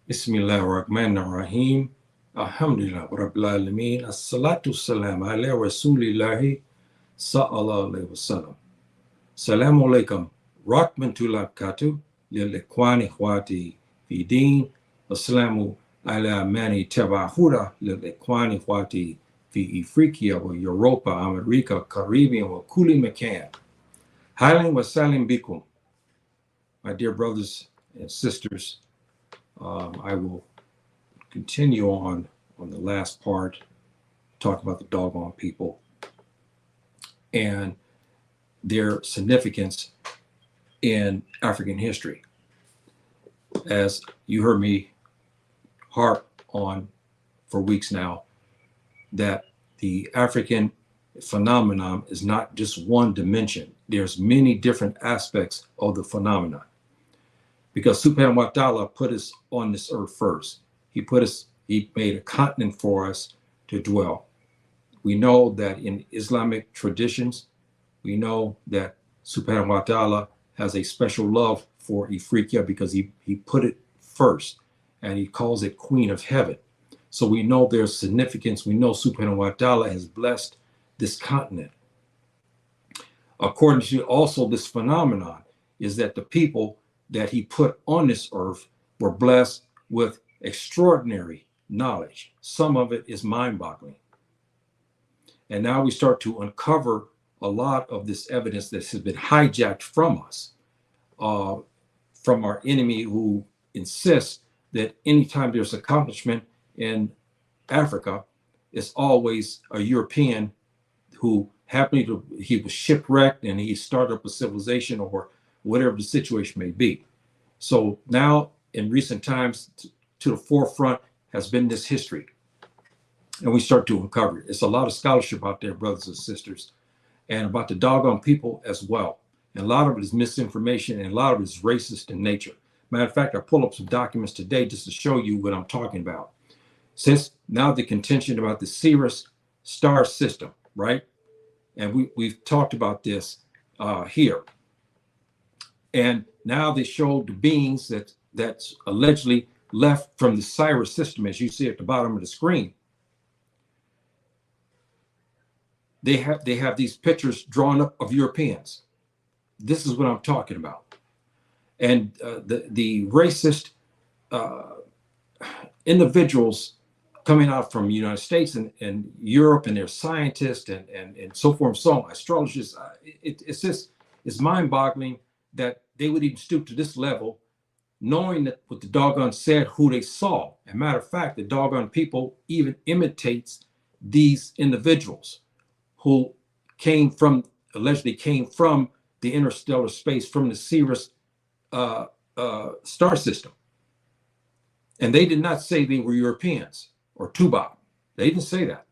Bismillahirrahmanirrahim. Alhamdulillah Rabbil Alameen. As-salatu salam ala Rasulillahi sallallahu alayhi wa sallam. Salamu alaikum. Rahmatullahi barakatuh. Lil ikhwani ikhwati fi din. Assalamu ala mani tabahuda lil ikhwani ikhwati fi Afrika wa Europa, America, Caribbean wa kuli makan. Highland wa salim bikum. My dear brothers and sisters, I will continue on the last part, talk about the Dogon people and their significance in African history. As you heard me harp on for weeks now, that the African phenomenon is not just one dimension. There's many different aspects of the phenomenon. Because Subhanahu wa ta'ala put us on this earth first. He made a continent for us to dwell. We know that in Islamic traditions, we know that Subhanahu wa ta'ala has a special love for Afrika because he put it first, and he calls it Queen of Heaven. So we know there's significance. We know Subhanahu wa ta'ala has blessed this continent. According to also this phenomenon is that the people that he put on this earth were blessed with extraordinary knowledge. Some of it is mind-boggling. And now we start to uncover a lot of this evidence that has been hijacked from us, from our enemy, who insists that anytime there's accomplishment in Africa, it's always a European who he was shipwrecked and he started up a civilization or whatever the situation may be. So now in recent times, to the forefront has been this history. And we start to uncover it. It's a lot of scholarship out there, brothers and sisters, and about the Dogon people as well. And a lot of it is misinformation, and a lot of it is racist in nature. Matter of fact, I pull up some documents today just to show you what I'm talking about. Since now the contention about the Sirius Star System, right? And we've talked about this here. And now they showed the beings that's allegedly left from the Sirius system, as you see at the bottom of the screen. They have these pictures drawn up of Europeans. This is what I'm talking about. And the racist individuals coming out from the United States and Europe, and their scientists and so forth and so on, astrologers, it's mind-boggling that they would even stoop to this level, knowing that what the Dogon said, who they saw. As a matter of fact, the Dogon people even imitates these individuals who allegedly came from the interstellar space, from the Sirius star system. And they did not say they were Europeans or Tubab. They didn't say that.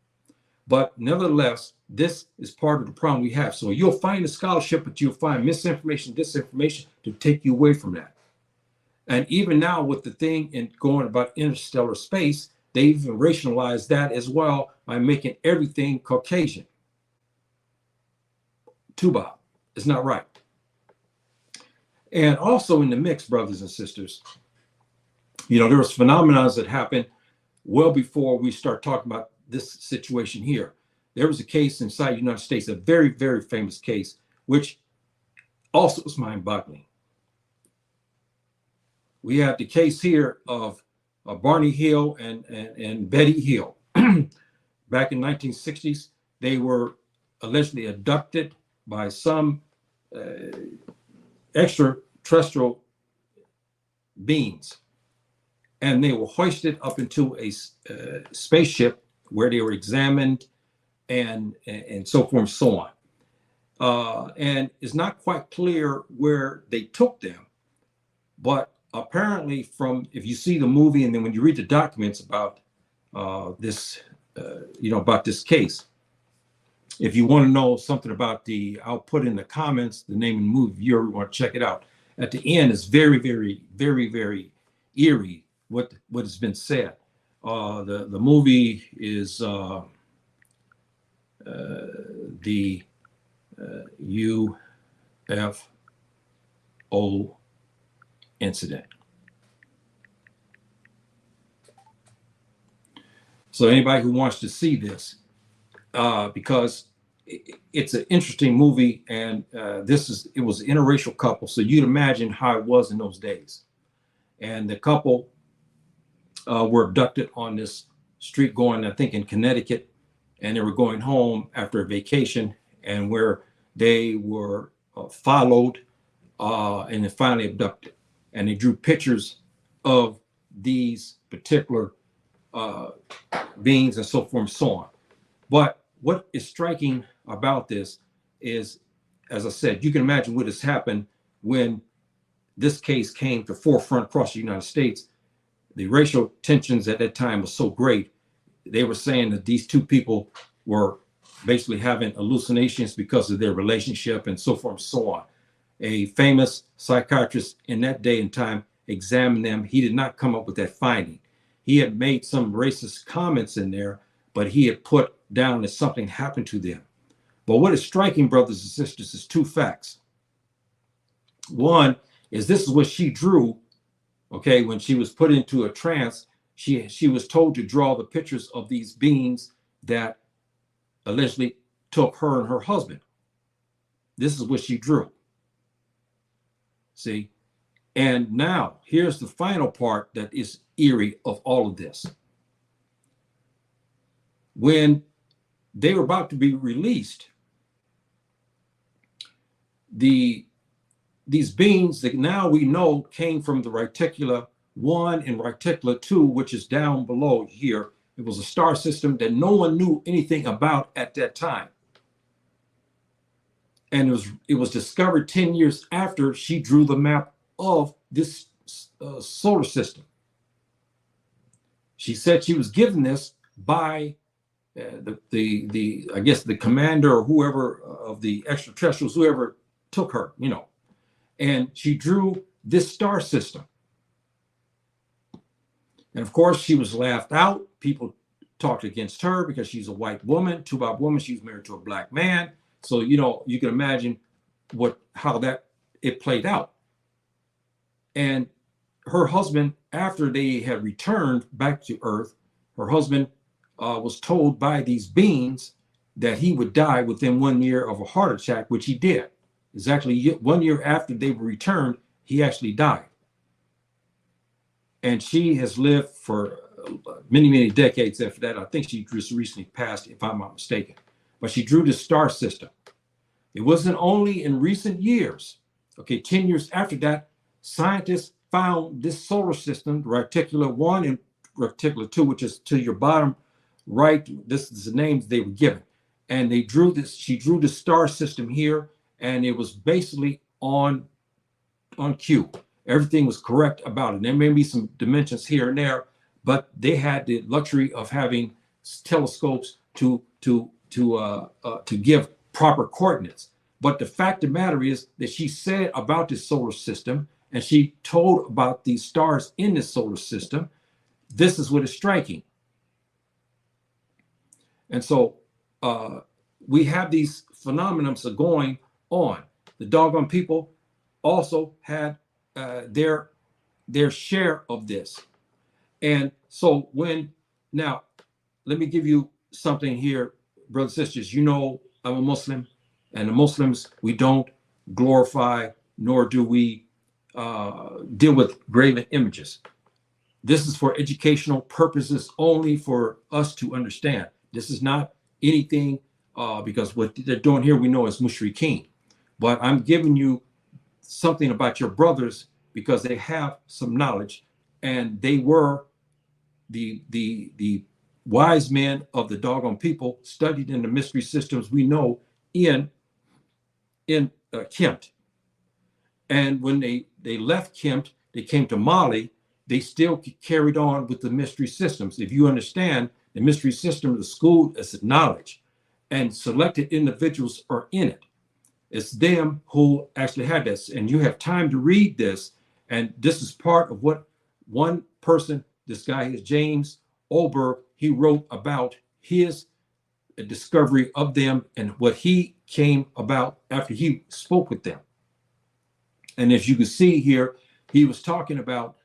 But nevertheless, this is part of the problem we have. So you'll find the scholarship, but you'll find misinformation, disinformation to take you away from that. And even now with the thing in going about interstellar space, they even rationalized that as well by making everything Caucasian. Tubab. It's not right. And also in the mix, brothers and sisters, there was phenomena that happened well before we start talking about this situation here. There was a case inside the United States, a very, very famous case, which also is mind-boggling. We have the case here of Barney Hill and Betty Hill. Back in 1960s, they were allegedly abducted by some extraterrestrial beings, and they were hoisted up into a spaceship where they were examined and so forth and so on. And it's not quite clear where they took them, but apparently if you see the movie and then when you read the documents about this, about this case, if you want to know something about I'll put in the comments the name of the movie if you ever want to check it out. At the end, it's very, very, very, very eerie what has been said. The movie is the UFO incident. So anybody who wants to see this, because it's an interesting movie, and it was an interracial couple, so you'd imagine how it was in those days. And the couple were abducted on this street going, I think, in Connecticut, and they were going home after a vacation, and where they were followed and then finally abducted. And they drew pictures of these particular beings and so forth and so on. But what is striking about this is, as I said, you can imagine what has happened when this case came to forefront across the United States. The racial tensions at that time were so great. They were saying that these two people were basically having hallucinations because of their relationship and so forth and so on. A famous psychiatrist in that day and time examined them. He did not come up with that finding. He had made some racist comments in there, but he had put down that something happened to them. But what is striking, brothers and sisters, is two facts. One is this is what she drew, okay, when she was put into a trance. She was told to draw the pictures of these beings that allegedly took her and her husband. This is what she drew. See? And now, here's the final part that is eerie of all of this. When they were about to be released, these beings that now we know came from the Reticula 1 and Reticula 2, which is down below here. It was a star system that no one knew anything about at that time. And it was discovered 10 years after she drew the map of this solar system. She said she was given this by I guess the commander or whoever of the extraterrestrials, whoever took her, you know, and she drew this star system. And of course, she was laughed out. People talked against her because she's a white woman, two-bop woman. She was married to a black man. So, you know, you can imagine how it played out. And her husband, after they had returned back to Earth, her husband was told by these beings that he would die within 1 year of a heart attack, which he did. Exactly 1 year after they were returned, he actually died. And she has lived for many, many decades after that. I think she just recently passed, if I'm not mistaken. But she drew the star system. It wasn't only in recent years, okay, 10 years after that, scientists found this solar system, Reticula 1 and Reticula 2, which is to your bottom right. This is the names they were given. And they drew this, she drew the star system here, and it was basically on cue. Everything was correct about it. There may be some dimensions here and there, but they had the luxury of having telescopes to give proper coordinates. But the fact of the matter is that she said about this solar system, and she told about these stars in this solar system. This is what is striking. And so we have these phenomena going on. The Dogon people also had their share of this. And so now, let me give you something here, brothers and sisters. You know, I'm a Muslim, and the Muslims, we don't glorify, nor do we deal with graven images. This is for educational purposes only, for us to understand. This is not anything, because what they're doing here we know is mushrikeen. But I'm giving you something about your brothers because they have some knowledge, and they were the wise men of the Dogon people, studied in the mystery systems we know in Kemt. And when they left Kemt, they came to Mali. They still carried on with the mystery systems. If you understand, the mystery system of the school is knowledge, and selected individuals are in it. It's them who actually had this, and you have time to read this. And this is part of what one person, this guy is James Oberg, he wrote about his discovery of them and what he came about after he spoke with them. And as you can see here, he was talking about,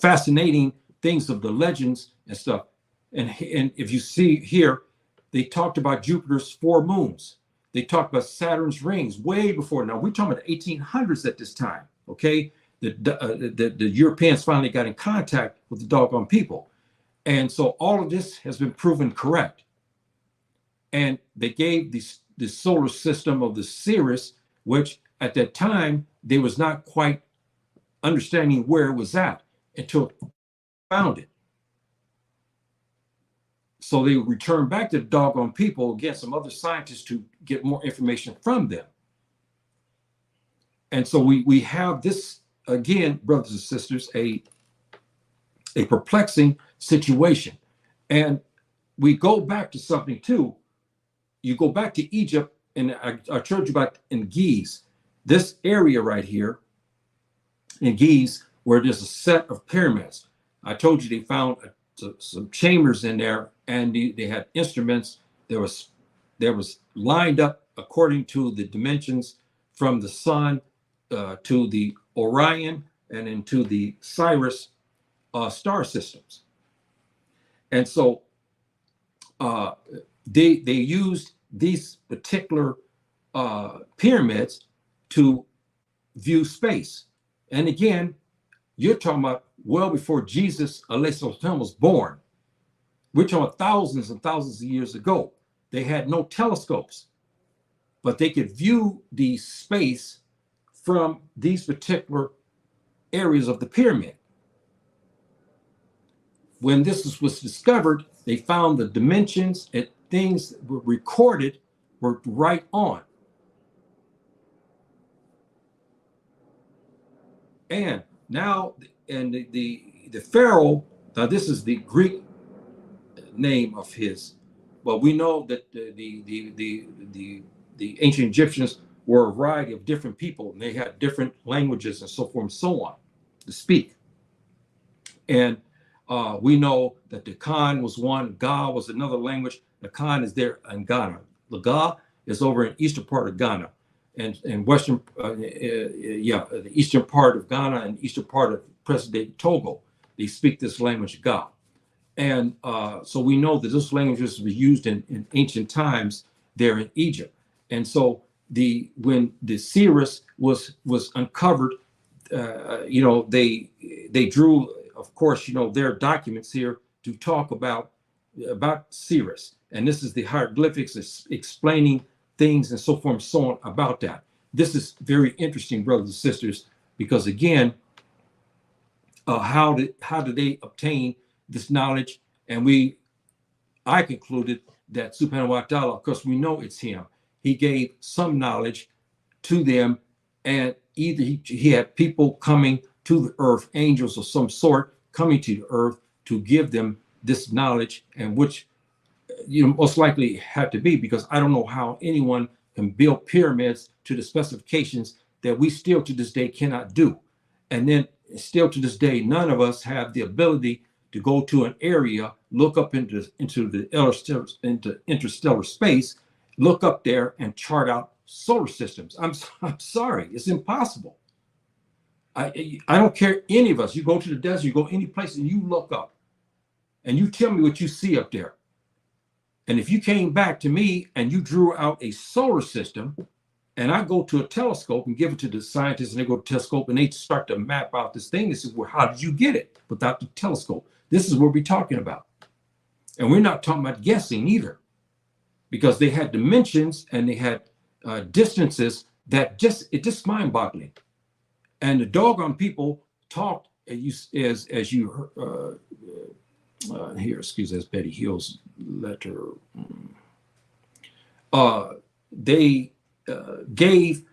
fascinating things of the legends and stuff. And if you see here, they talked about Jupiter's 4 moons. They talked about Saturn's rings way before. Now, we're talking about the 1800s at this time, okay? The Europeans finally got in contact with the doggone people. And so all of this has been proven correct. And they gave the solar system of the Sirius, which at that time, they was not quite understanding where it was at until found it. So they returned back to the doggone people, again, some other scientists to get more information from them. And so we have this, again, brothers and sisters, a perplexing situation. And we go back to something too. You go back to Egypt, and I told you about in Giza, this area right here in Giza, where there's a set of pyramids. I told you they found some chambers in there, and they had instruments. There was lined up according to the dimensions from the sun to the Orion and into the Sirius star systems. And so they used these particular pyramids to view space. And again, you're talking about well before Jesus was born. We're talking about thousands and thousands of years ago. They had no telescopes, but they could view the space from these particular areas of the pyramid. When this was discovered, they found the dimensions and things that were recorded were right on. And now, and the Pharaoh, now this is the Greek name of his, but we know that the ancient Egyptians were a variety of different people, and they had different languages and so forth and so on to speak. And we know that the Khan was one, Ga was another language. The Khan is there in Ghana. The Ga is over in eastern part of Ghana, and western, the eastern part of Ghana and eastern part of present-day Togo. They speak this language, Ga. And so we know that this language was used in ancient times there in Egypt. And so when the Sirius was uncovered, they drew, of course, their documents here to talk about Sirius. And this is the hieroglyphics explaining things and so forth and so on about that. This is very interesting, brothers and sisters, because again, how did they obtain this knowledge? And I concluded that Subhanahu wa ta'ala, of course we know it's him, he gave some knowledge to them, and either he had people coming to the earth, angels of some sort coming to the earth to give them this knowledge, and which most likely had to be, because I don't know how anyone can build pyramids to the specifications that we still to this day cannot do. And then still to this day, none of us have the ability to go to an area, look up into the interstellar space, look up there and chart out solar systems. I'm sorry, it's impossible. I don't care, any of us, you go to the desert, you go any place and you look up and you tell me what you see up there. And if you came back to me and you drew out a solar system, and I go to a telescope and give it to the scientists, and they go to the telescope and they start to map out this thing, they say, well, how did you get it without the telescope? This is what we're talking about. And we're not talking about guessing either, because they had dimensions and they had distances that it's just mind-boggling. And the doggone people talked, as you here, excuse me, that's Betty Hill's letter. They gave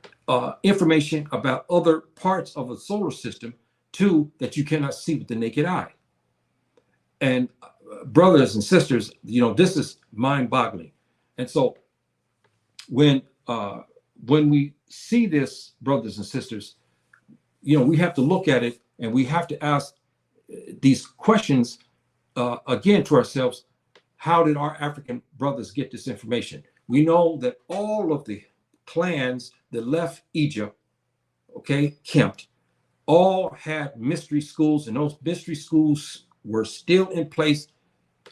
information about other parts of the solar system too that you cannot see with the naked eye. And brothers and sisters, this is mind-boggling. And so when we see this, brothers and sisters, we have to look at it and we have to ask these questions again to ourselves. How did our African brothers get this information? We know that all of the clans that left Egypt, Kemet, all had mystery schools, and those mystery schools were still in place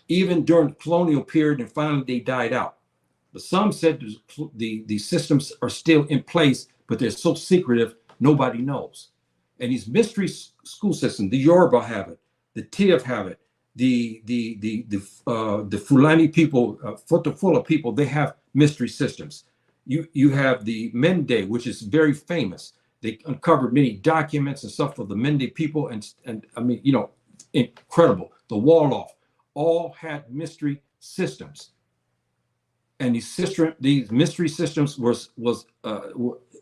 even during the colonial period, and finally they died out. But some said the systems are still in place, but they're so secretive, nobody knows. And these mystery school systems, the Yoruba have it, the Tiv have it, the Fulani people, Futafula people, they have mystery systems. You have the Mende, which is very famous. They uncovered many documents and stuff of the Mende people, and I mean, incredible. The Wolof all had mystery systems, and these mystery systems was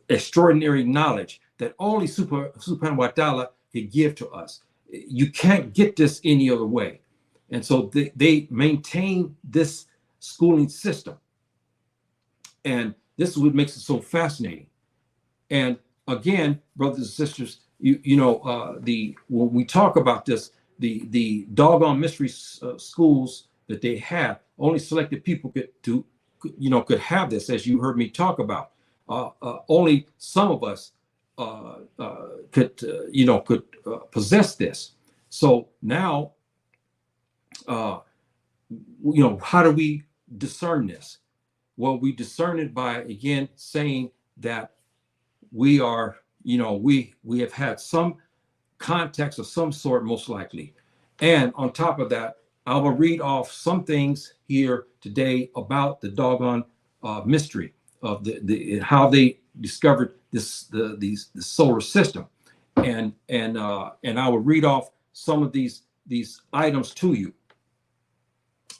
extraordinary knowledge that only Subhanahu wa Ta'ala could give to us. You can't get this any other way. And so they maintain this schooling system. And this is what makes it so fascinating. And again, brothers and sisters, when we talk about this, the doggone mystery schools that they have, only selected people could have this, as you heard me talk about. Only some of us could possess this. So now, how do we discern this? Well, we discern it by, again, saying that we are, we have had some context of some sort, most likely. And on top of that, I will read off some things here today about the doggone mystery of the how they discovered the solar system, and I will read off some of these items to you,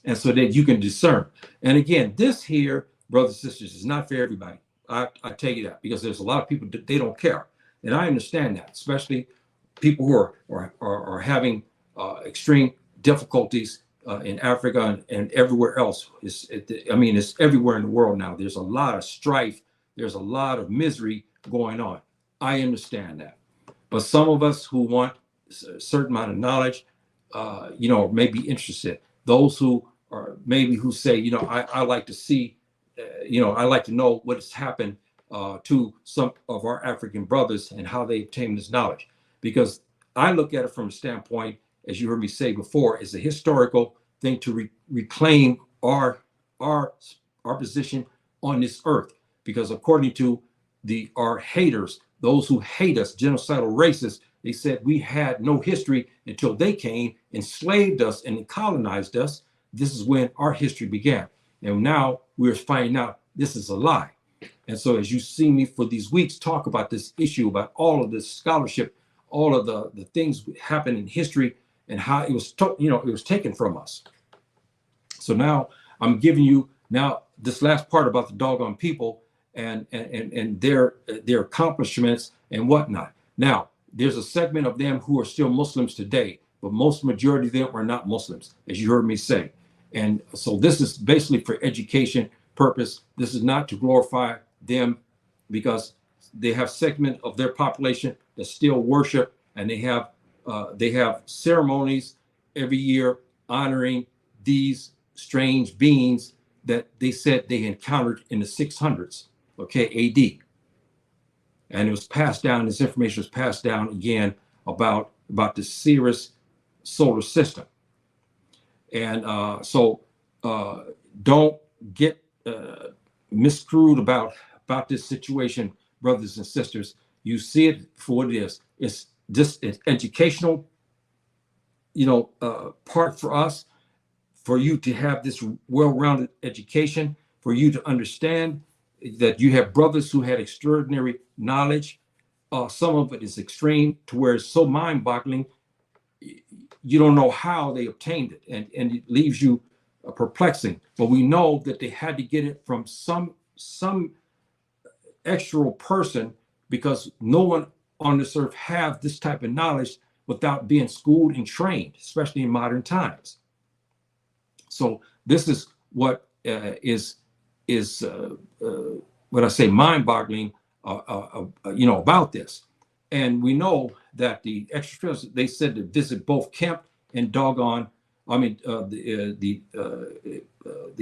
and so that you can discern. And again, this here, brothers and sisters, is not for everybody. I tell you that, because there's a lot of people that they don't care, and I understand that, especially people who are having extreme difficulties in Africa and everywhere else. It's everywhere in the world now. There's a lot of strife. There's a lot of misery going on. I understand that. But some of us who want a certain amount of knowledge, may be interested. Those who say, I like to see, I like to know what has happened to some of our African brothers and how they obtain this knowledge. Because I look at it from a standpoint, as you heard me say before, is a historical thing to reclaim our position on this earth. Because according to our haters, those who hate us, genocidal racists, they said we had no history until they came, enslaved us, and colonized us. This is when our history began. And now we're finding out this is a lie. And so as you see me for these weeks talk about this issue, about all of this scholarship, all of the things that happened in history and how it was, it was taken from us. So now I'm giving you this last part about the doggone people and their accomplishments and whatnot. Now, there's a segment of them who are still Muslims today, but most majority of them are not Muslims, as you heard me say. And so this is basically for education purpose. This is not to glorify them, because they have segment of their population that still worship, and they have ceremonies every year honoring these strange beings that they said they encountered in the 600s, AD. And it was passed down, this information was passed down again about the Sirius solar system. And so don't get miscrewed about this situation, brothers and sisters. You see it for what it is. It's just an educational, part for us, for you to have this well-rounded education, for you to understand that you have brothers who had extraordinary knowledge. Some of it is extreme to where it's so mind-boggling, you don't know how they obtained it, and it leaves you perplexing. But we know that they had to get it from some extra person, because no one on this earth have this type of knowledge without being schooled and trained, especially in modern times. So this is what is what I say mind-boggling, about this. And we know that the extraterrestrials, they said to visit both Kemp and Dogon. The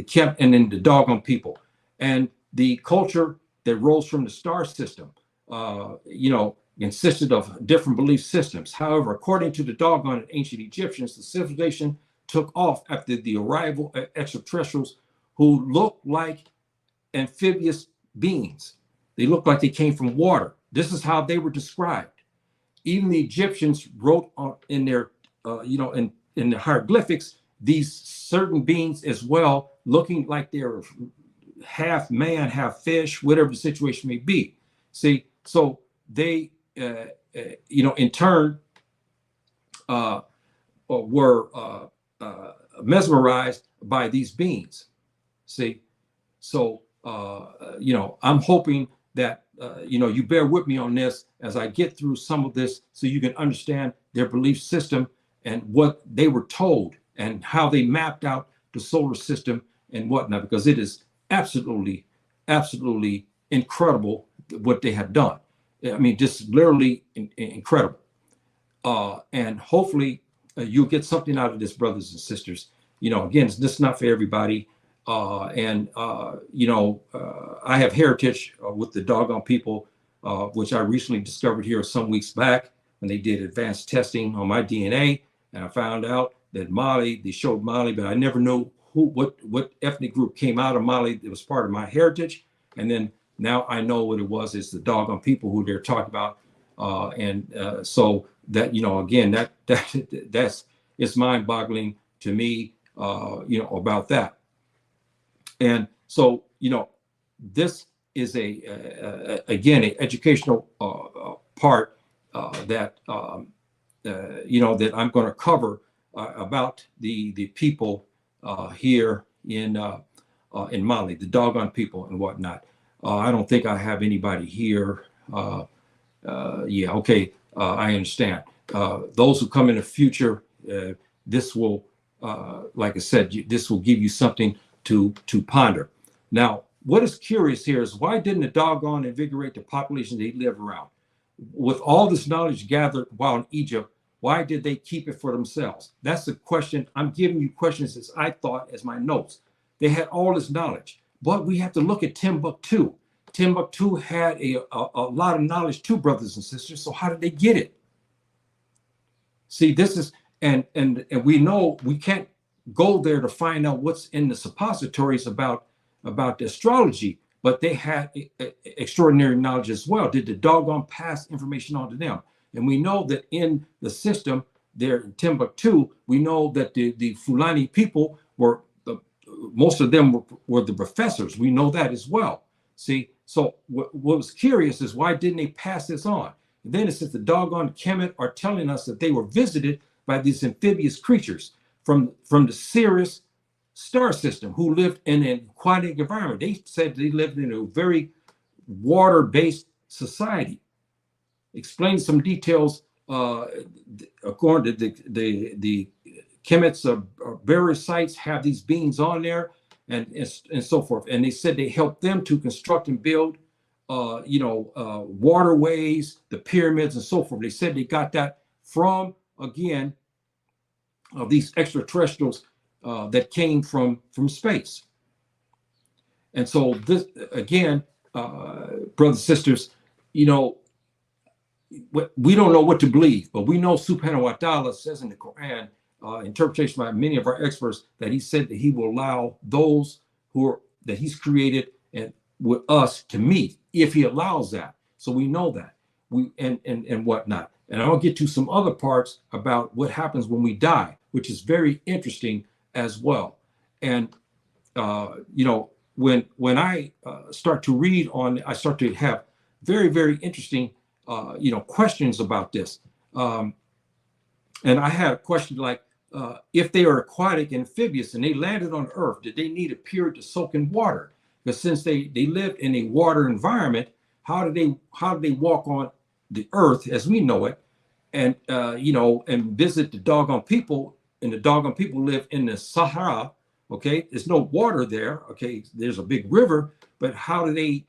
Kemp and then the Dogon people, and the culture that rose from the star system. consisted of different belief systems. However, according to the Dogon and ancient Egyptians, the civilization took off after the arrival of extraterrestrials who looked like amphibious beings. They looked like they came from water. This is how they were described. Even the Egyptians wrote in their, in the hieroglyphics, these certain beings as well, looking like they're half man, half fish, whatever the situation may be. See, so they, in turn, were mesmerized by these beings. See, so I'm hoping that you bear with me on this as I get through some of this, so you can understand their belief system and what they were told and how they mapped out the solar system and whatnot, because it is absolutely, absolutely incredible what they have done. I mean, just literally incredible. And hopefully you'll get something out of this, brothers and sisters. Again, this is not for everybody. I have heritage with the Dogon people, which I recently discovered here some weeks back when they did advanced testing on my DNA. And I found out that Mali, they showed Mali, but I never knew what ethnic group came out of Mali. It was part of my heritage. And then now I know what it was. It's the Dogon people who they're talking about. So that, again, that's it's mind boggling to me, about that. And so, this is again, an educational part that that I'm going to cover about the people here in Mali, the Dogon people and whatnot. I don't think I have anybody here. Yeah, okay, I understand. Those who come in the future, this will, like I said, this will give you something to ponder. Now, what is curious here is, why didn't the Dogon invigorate the population they live around? With all this knowledge gathered while in Egypt, why did they keep it for themselves? That's the question. I'm giving you questions as I thought as my notes. They had all this knowledge, but we have to look at Timbuktu. Timbuktu had a lot of knowledge too, brothers and sisters. So how did they get it? See, this is, and we know we can't go there to find out what's in the suppositories about the astrology, but they had extraordinary knowledge as well. Did the Dogon pass information on to them? And we know that in the system there in Timbuktu, we know that the Fulani people were, most of them were the professors. We know that as well. See, so what was curious is, why didn't they pass this on? And then it says the Dogon Kemet are telling us that they were visited by these amphibious creatures from the Sirius Star System, who lived in an aquatic environment. They said they lived in a very water-based society. Explain some details according to the Kemets of various sites have these beings on there and so forth. And they said they helped them to construct and build waterways, the pyramids and so forth. They said they got that from, again, these extraterrestrials that came from space. And so this, again, brothers and sisters, we don't know what to believe, but we know Subhanahu wa ta'ala says in the Quran, interpretation by many of our experts, that he said that he will allow those that he's created and with us to meet, if he allows that. So we know that, and whatnot. And I'll get to some other parts about what happens when we die, which is very interesting as well. And when I start to read on, I start to have very, very interesting questions about this. And I had a question like, if they are aquatic amphibious and they landed on Earth, did they need a period to soak in water? Because since they lived in a water environment, how did they walk on the Earth as we know it, and and visit the Dogon people? And the Dogon people live in the Sahara. Okay, there's no water there. Okay, there's a big river, but how do they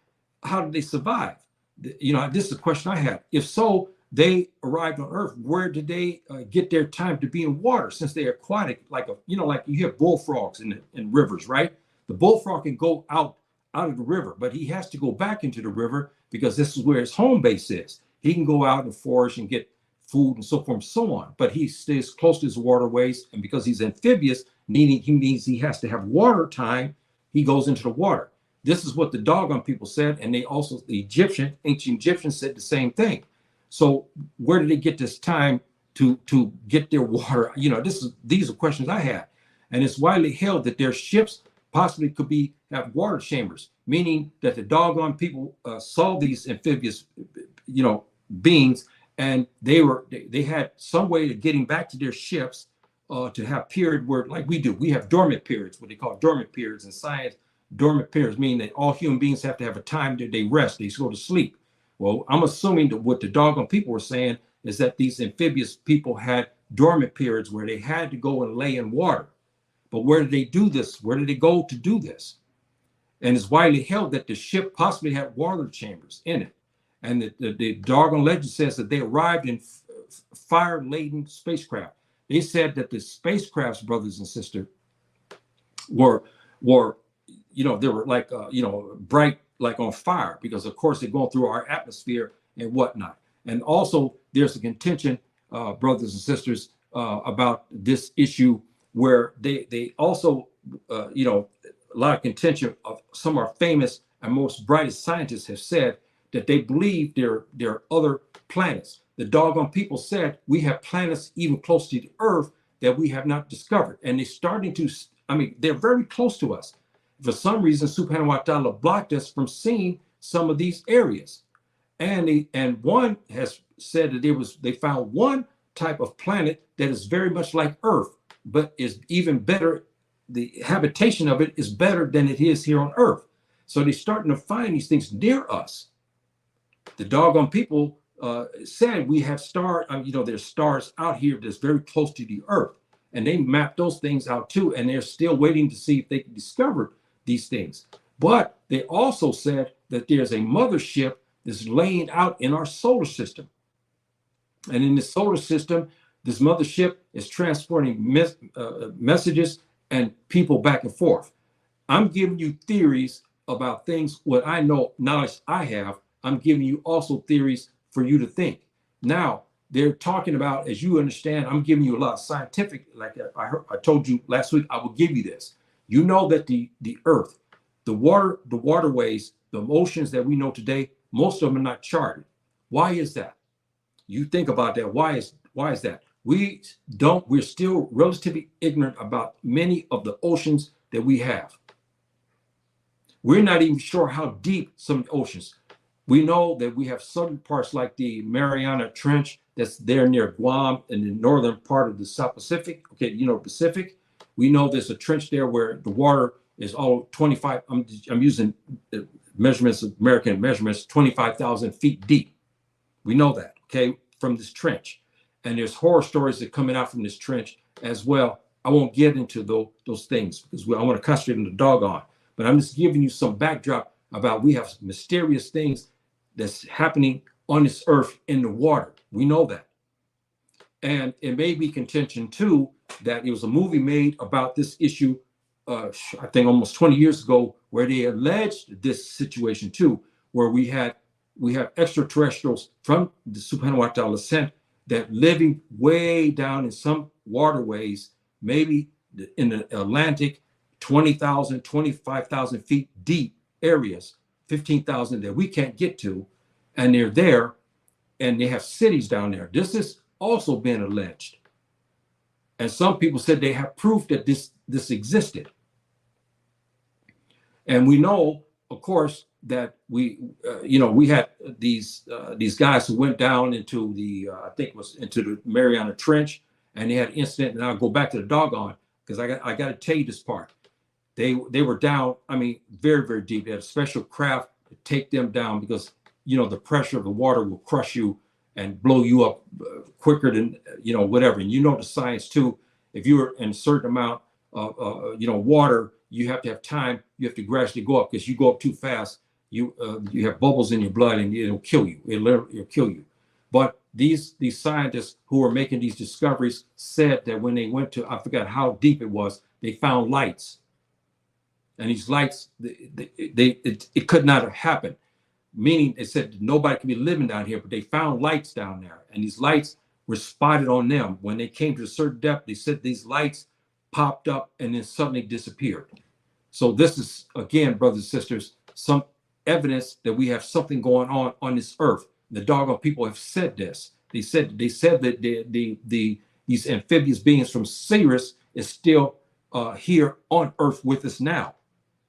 survive? This is a question I have. If so, they arrived on Earth. Where did they get their time to be in water? Since they're aquatic, like you have bullfrogs in rivers, right? The bullfrog can go out of the river, but he has to go back into the river because this is where his home base is. He can go out and forage and get food and so forth and so on, but he stays close to his waterways. And because he's amphibious, means he has to have water time, he goes into the water. This is what the Dogon people said, and they also, the ancient Egyptians said the same thing. So where did they get this time to get their water? You know, these are questions I had. And it's widely held that their ships possibly could have water chambers, meaning that the Dogon people saw these amphibious, beings, and they had some way of getting back to their ships to have period where, like we do, we have dormant periods, what they call dormant periods in science. Dormant periods mean that all human beings have to have a time that they rest, they go to sleep. Well, I'm assuming that what the Dogon people were saying is that these amphibious people had dormant periods where they had to go and lay in water. But where did they do this? Where did they go to do this? And it's widely held that the ship possibly had water chambers in it. And the Dogon legend says that they arrived in fire-laden spacecraft. They said that the spacecrafts, brothers and sisters, were they were like, bright, like on fire, because of course they're going through our atmosphere and whatnot. And also there's a contention, brothers and sisters, about this issue where they also, a lot of contention of some of our famous and most brightest scientists have said that they believe there are other planets. The Dogon people said we have planets even close to the Earth that we have not discovered. And they're starting to, they're very close to us. For some reason, Subhanahu wa ta'ala blocked us from seeing some of these areas. And one has said that they found one type of planet that is very much like Earth, but is even better. The habitation of it is better than it is here on Earth. So they're starting to find these things near us. The Dogon people said we have there's stars out here that's very close to the Earth. And they mapped those things out too. And they're still waiting to see if they can discover these things. But they also said that there's a mothership that's laying out in our solar system. And in the solar system, this mothership is transporting messages and people back and forth. I'm giving you theories about things, what I know, knowledge I have. I'm giving you also theories for you to think. Now, they're talking about, as you understand, I'm giving you a lot of scientific, like I told you last week, I will give you this. You know that the Earth, the waterways, the oceans that we know today, most of them are not charted. Why is that? You think about that. Why is that? We're still relatively ignorant about many of the oceans that we have. We're not even sure how deep some oceans. We know that we have certain parts like the Mariana Trench that's there near Guam in the northern part of the South Pacific. Okay, Pacific. We know there's a trench there where the water is all 25. I'm using measurements, American measurements, 25,000 feet deep. We know that, okay, from this trench. And there's horror stories that are coming out from this trench as well. I won't get into those things because I want to concentrate on the Dogon. But I'm just giving you some backdrop about we have mysterious things that's happening on this earth in the water. We know that. And it may be contention too that it was a movie made about this issue, I think almost 20 years ago, where they alleged this situation too, where we have extraterrestrials from the Subhanahu wa ta'ala sent that living way down in some waterways, maybe in the Atlantic, 20,000, 25,000 feet deep areas, 15,000 that we can't get to, and they're there, and they have cities down there. This has also been alleged. And some people said they have proof that this existed. And we know, of course, that we had these guys who went down into the into the Mariana Trench, and they had an incident. And I'll go back to the Dogon because I got to tell you this part. They were down. Very, very deep. They had a special craft to take them down because the pressure of the water will crush you and blow you up quicker than whatever. And the science too. If you're in a certain amount of water, you have to have time. You have to gradually go up because you go up too fast. You have bubbles in your blood and it'll kill you. It'll kill you. But these scientists who were making these discoveries said that when they went to, I forgot how deep it was, they found lights. And these lights, it could not have happened. meaning they said nobody could be living down here, but they found lights down there, and these lights were spotted on them. When they came to a certain depth, they said these lights popped up and then suddenly disappeared. So this is, again, brothers and sisters, some evidence that we have something going on this earth. The Dogon people have said this. They said that these amphibious beings from Sirius is still here on earth with us now.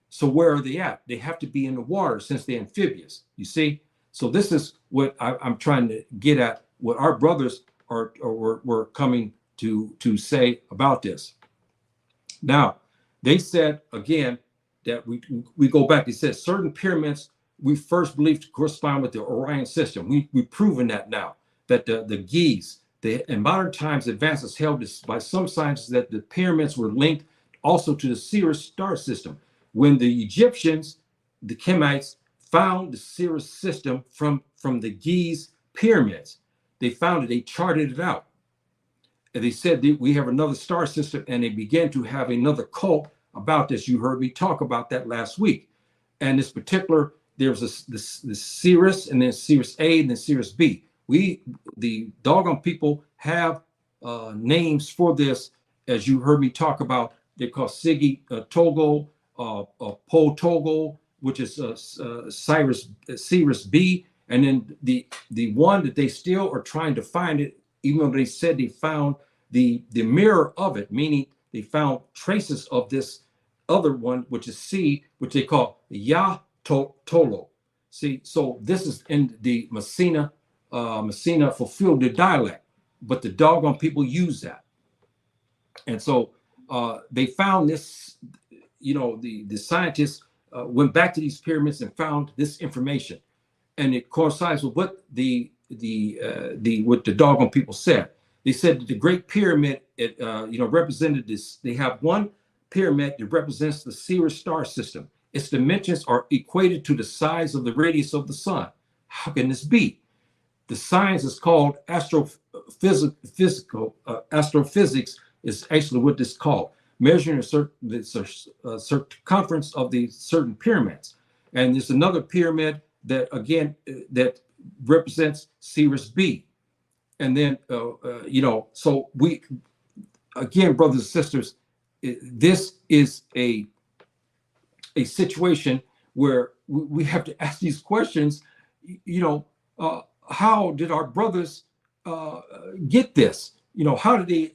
So where are they at? They have to be in the water since they're amphibious, you see? So this is what I'm trying to get at, what our brothers were coming to say about this. Now, they said, again, that we go back, they said certain pyramids we first believed to correspond with the Orion system. We've proven that now, that the Giza, in modern times, advances held this by some scientists that the pyramids were linked also to the Sirius Star System. When the Egyptians, the Kemites, found the Sirius system from the Giza pyramids, they found it, they charted it out. And they said that we have another star system, and they began to have another cult about this. You heard me talk about that last week. And this particular, there's the Sirius, and then Sirius A, and then Sirius B. The Dogon people have names for this, as you heard me talk about. They're called Sigi Togo, Po Togo, which is Sirius B, and then the one that they still are trying to find it, even though they said they found the mirror of it, meaning they found traces of this other one, which is C, which they call Ya Tolo. See, so this is in the Messina fulfilled the dialect, but the Dogon people use that. And so they found this, the scientists went back to these pyramids and found this information, and it coincides with what what the Dogon people said. They said that the Great Pyramid, represented this. They have one pyramid that represents the Sirius Star System. Its dimensions are equated to the size of the radius of the sun. How can this be? The science is called astrophysics. Is actually what this is called, measuring the circumference of the certain pyramids. And there's another pyramid that, again, that represents Sirius B. And then, so we, again, brothers and sisters, this is a situation where we have to ask these questions. How did our brothers get this? How did they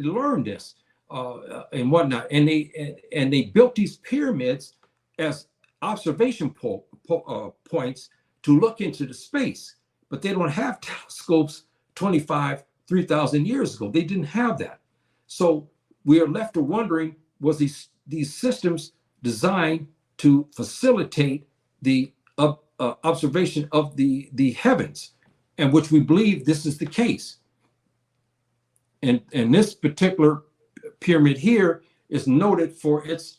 learn this and whatnot? And they built these pyramids as observation points to look into the space, but they don't have telescopes 3,000 years ago. They didn't have that. So we are left to wondering, was these systems designed to facilitate the observation of the heavens, and which we believe this is the case. And this particular pyramid here is noted for its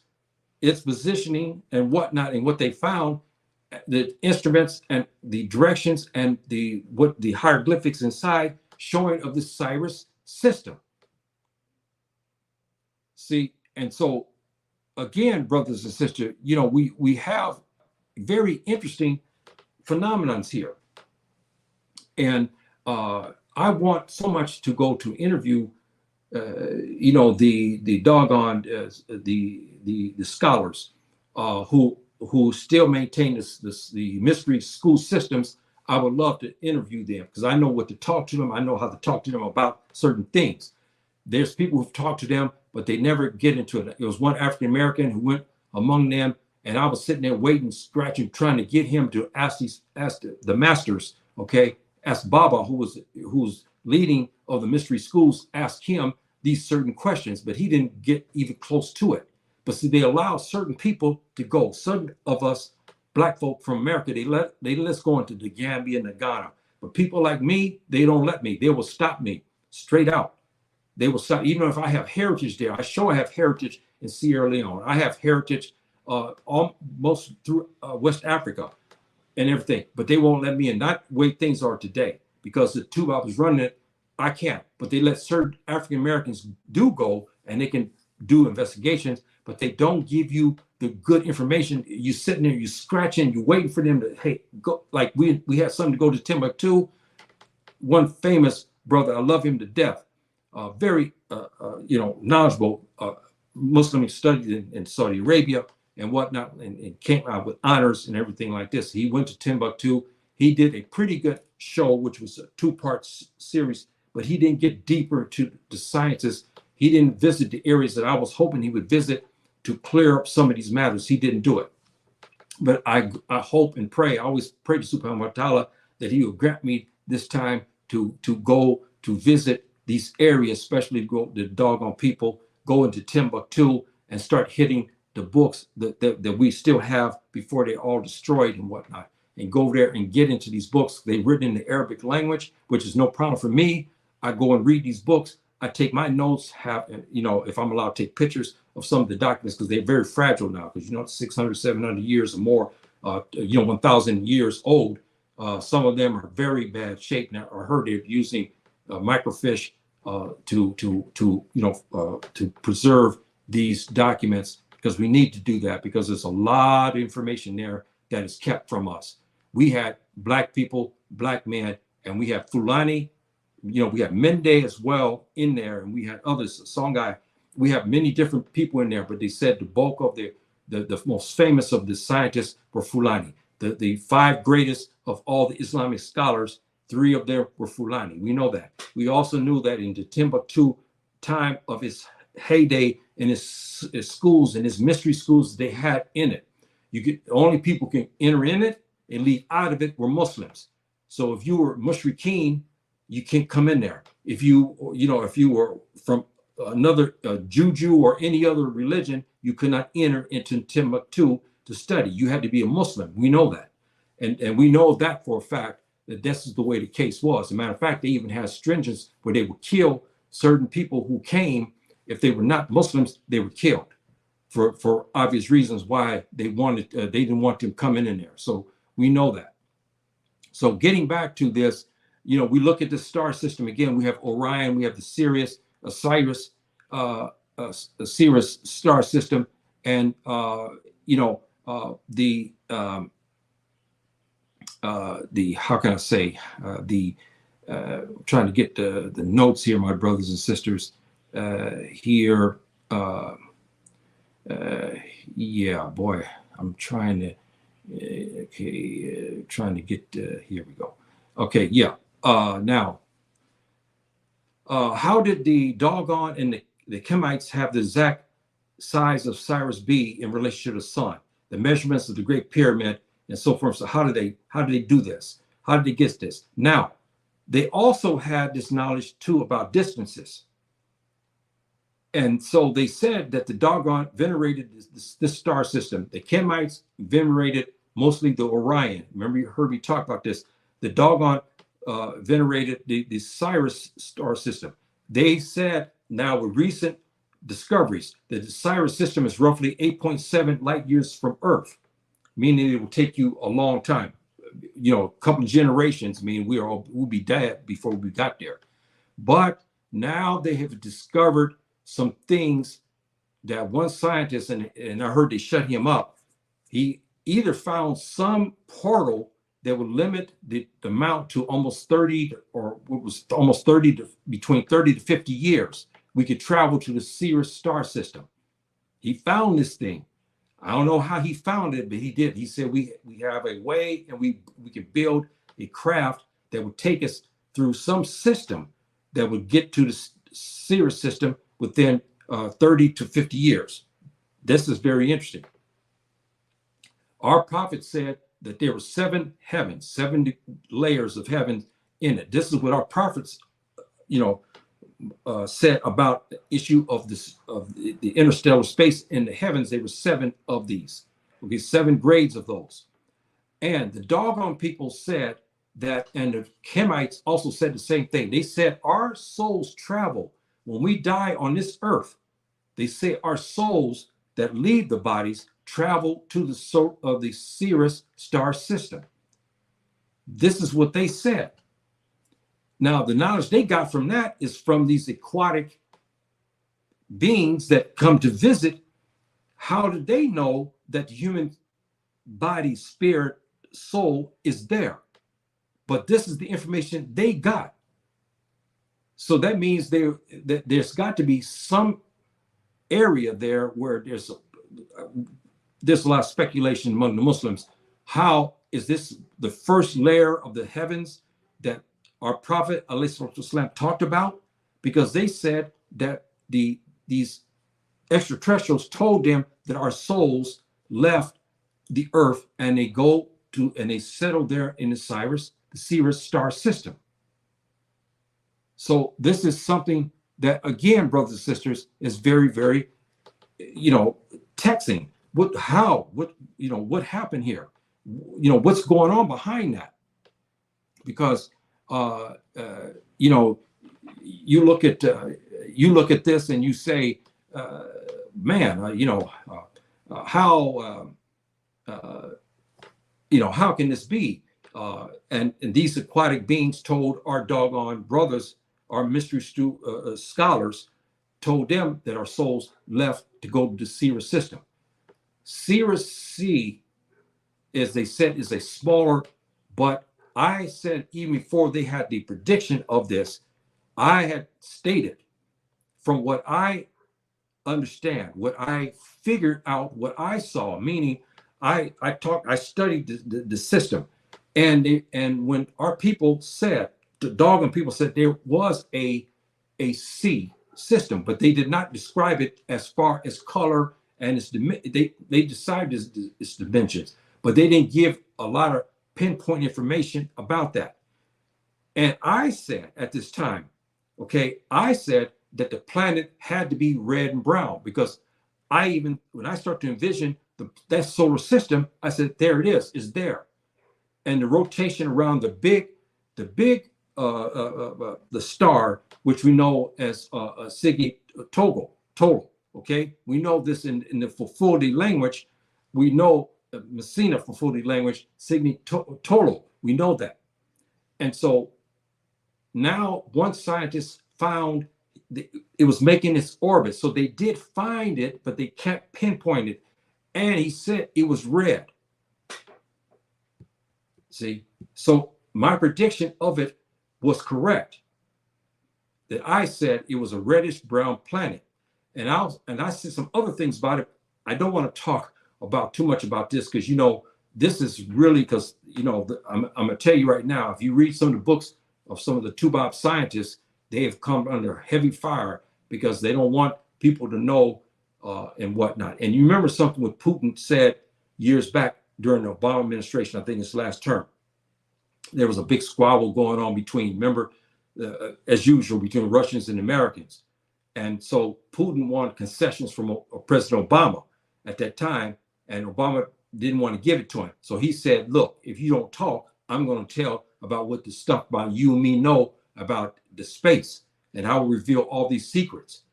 positioning and whatnot, and what they found, the instruments and the directions and the hieroglyphics inside showing of the Sirius system. See, and so again, brothers and sisters, we have very interesting phenomenons here, and I want so much to go to interview, the Dogon, the scholars who still maintain the mystery school systems. I would love to interview them because I know what to talk to them. I know how to talk to them about certain things. There's people who've talked to them, but they never get into it. It was one African American who went among them, and I was sitting there waiting, scratching, trying to get him to ask the masters, okay, ask Baba, who's leading of the mystery schools, ask him these certain questions, but he didn't get even close to it. But see, they allow certain people to go. Certain of us, black folk from America, they let us go into the Gambia and the Ghana. But people like me, they don't let me. They will stop me straight out. They will stop, even if I have heritage there. I have heritage in Sierra Leone. I have heritage almost through West Africa and everything. But they won't let me in. Not the way things are today. Because the tube I was running it, I can't. But they let certain African Americans do go, and they can do investigations, but they don't give you the good information. You sitting there, you scratching, you waiting for them to, hey, go. Like we had something to go to Timbuktu. One famous brother, I love him to death, very knowledgeable Muslim. He studied in Saudi Arabia and whatnot, and came out with honors and everything like this. He went to Timbuktu. He did a pretty good show, which was a two-part series, but he didn't get deeper into the sciences. He didn't visit the areas that I was hoping he would visit to clear up some of these matters. He didn't do it. But I hope and pray, I always pray to Subhanahu wa Ta'ala that he will grant me this time to go to visit these areas, especially go the Dogon people, go into Timbuktu and start hitting the books that we still have before they all destroyed and whatnot, and go there and get into these books. They've written in the Arabic language, which is no problem for me. I go and read these books. I take my notes, if I'm allowed to take pictures of some of the documents, because they're very fragile now, because 600, 700 years or more, 1,000 years old. Some of them are very bad shape now. I heard they're using microfiche to preserve these documents, because we need to do that, because there's a lot of information there that is kept from us. We had black people, black men, and we have Fulani. We have Mende as well in there, and we had others, Songhai. We have many different people in there, but they said the bulk of the most famous of the scientists were Fulani. The five greatest of all the Islamic scholars, 3 of them were Fulani. We know that. We also knew that in the Timbuktu time of its heyday, in his schools and his mystery schools they had in it, the only people can enter in it and leave out of it were Muslims. So if you were mushrikeen, you can't come in there. If you were from another Juju or any other religion, you could not enter into Timbuktu to study. You had to be a Muslim. We know that. And we know that for a fact, that this is the way the case was. As a matter of fact, they even had stringents where they would kill certain people who came. If they were not Muslims, they were killed for obvious reasons why they didn't want them coming in there. So we know that. So getting back to this, we look at the star system again. We have Orion, we have the Sirius, Sirius Star System, and how can I say, trying to get the notes here, my brothers and sisters here. Yeah, boy, I'm trying to. Trying to get. Here we go. Okay, yeah. Now, how did the Dogon and the Kemites have the exact size of Sirius B in relation to the sun? The measurements of the Great Pyramid and so forth. So how did they do this? How did they get this? Now, they also had this knowledge too about distances. And so they said that the Dogon venerated this star system. The Kemites venerated mostly the Orion. Remember, you heard me talk about this. The Dogon venerated the Sirius Star System. They said now with recent discoveries that the Sirius system is roughly 8.7 light years from Earth, meaning it will take you a long time, a couple of generations. I mean, we'll be dead before we got there. But now they have discovered some things that one scientist, and I heard they shut him up, he either found some portal that would limit the amount to almost 30, or what was almost 30 to between 30 to 50 years. We could travel to the Sirius Star System. He found this thing. I don't know how he found it, but he did. He said, we have a way, and we can build a craft that would take us through some system that would get to the Sirius system within 30 to 50 years. This is very interesting. Our prophet said that there were 7 heavens, 7 layers of heaven in it. This is what our prophets, said about the issue of the interstellar space in the heavens. There were 7 of these. Okay, 7 grades of those. And the Dogon people said that, and the Kemites also said the same thing. They said our souls travel when we die on this earth. They say our souls that leave the bodies travel to the soul of the Sirius Star System. This is what they said. Now, the knowledge they got from that is from these aquatic beings that come to visit, how do they know that the human body, spirit, soul is there? But this is the information they got. So that means that there's got to be some area there where there's a lot of speculation among the Muslims. How is this the first layer of the heavens that our Prophet ﷺ talked about? Because they said that these extraterrestrials told them that our souls left the earth and they settled there in the Sirius Star System. So this is something that, again, brothers and sisters, is very, very, texting. What happened here? What's going on behind that? Because, you look at this and you say, how can this be? And these aquatic beings told our doggone brothers, our mystery scholars, told them that our souls left to go to the Sirius system. Sirius C, as they said, is a smaller, but I said even before they had the prediction of this, I had stated from what I understand, what I figured out, what I saw, meaning I studied the system. And when our people said, the Dogon people said there was a C system, but they did not describe it as far as color and they described its dimensions, but they didn't give a lot of pinpoint information about that. And I said at this time, I said that the planet had to be red and brown, because when I start to envision that solar system, I said, there it is, it's there. And the rotation around the star, which we know as Siggy total. Okay, we know this in the Fulfulde language. We know Messina Fulfulde language, Signy total. We know that. And so now one scientist found it was making its orbit. So they did find it, but they can't pinpoint it. And he said it was red. See, so my prediction of it was correct. That I said it was a reddish brown planet. And I said some other things about it. I don't want to talk about too much about this, because this is really, because I'm gonna tell you right now, if you read some of the books of some of the Tubab scientists, they have come under heavy fire because they don't want people to know and whatnot. And you remember something what Putin said years back during the Obama administration, I think it's last term. There was a big squabble going on as usual, between Russians and Americans. And so Putin wanted concessions from President Obama at that time, and Obama didn't want to give it to him. So he said, look, if you don't talk, I'm going to tell about what the stuff about you and me know about the space, and I will reveal all these secrets.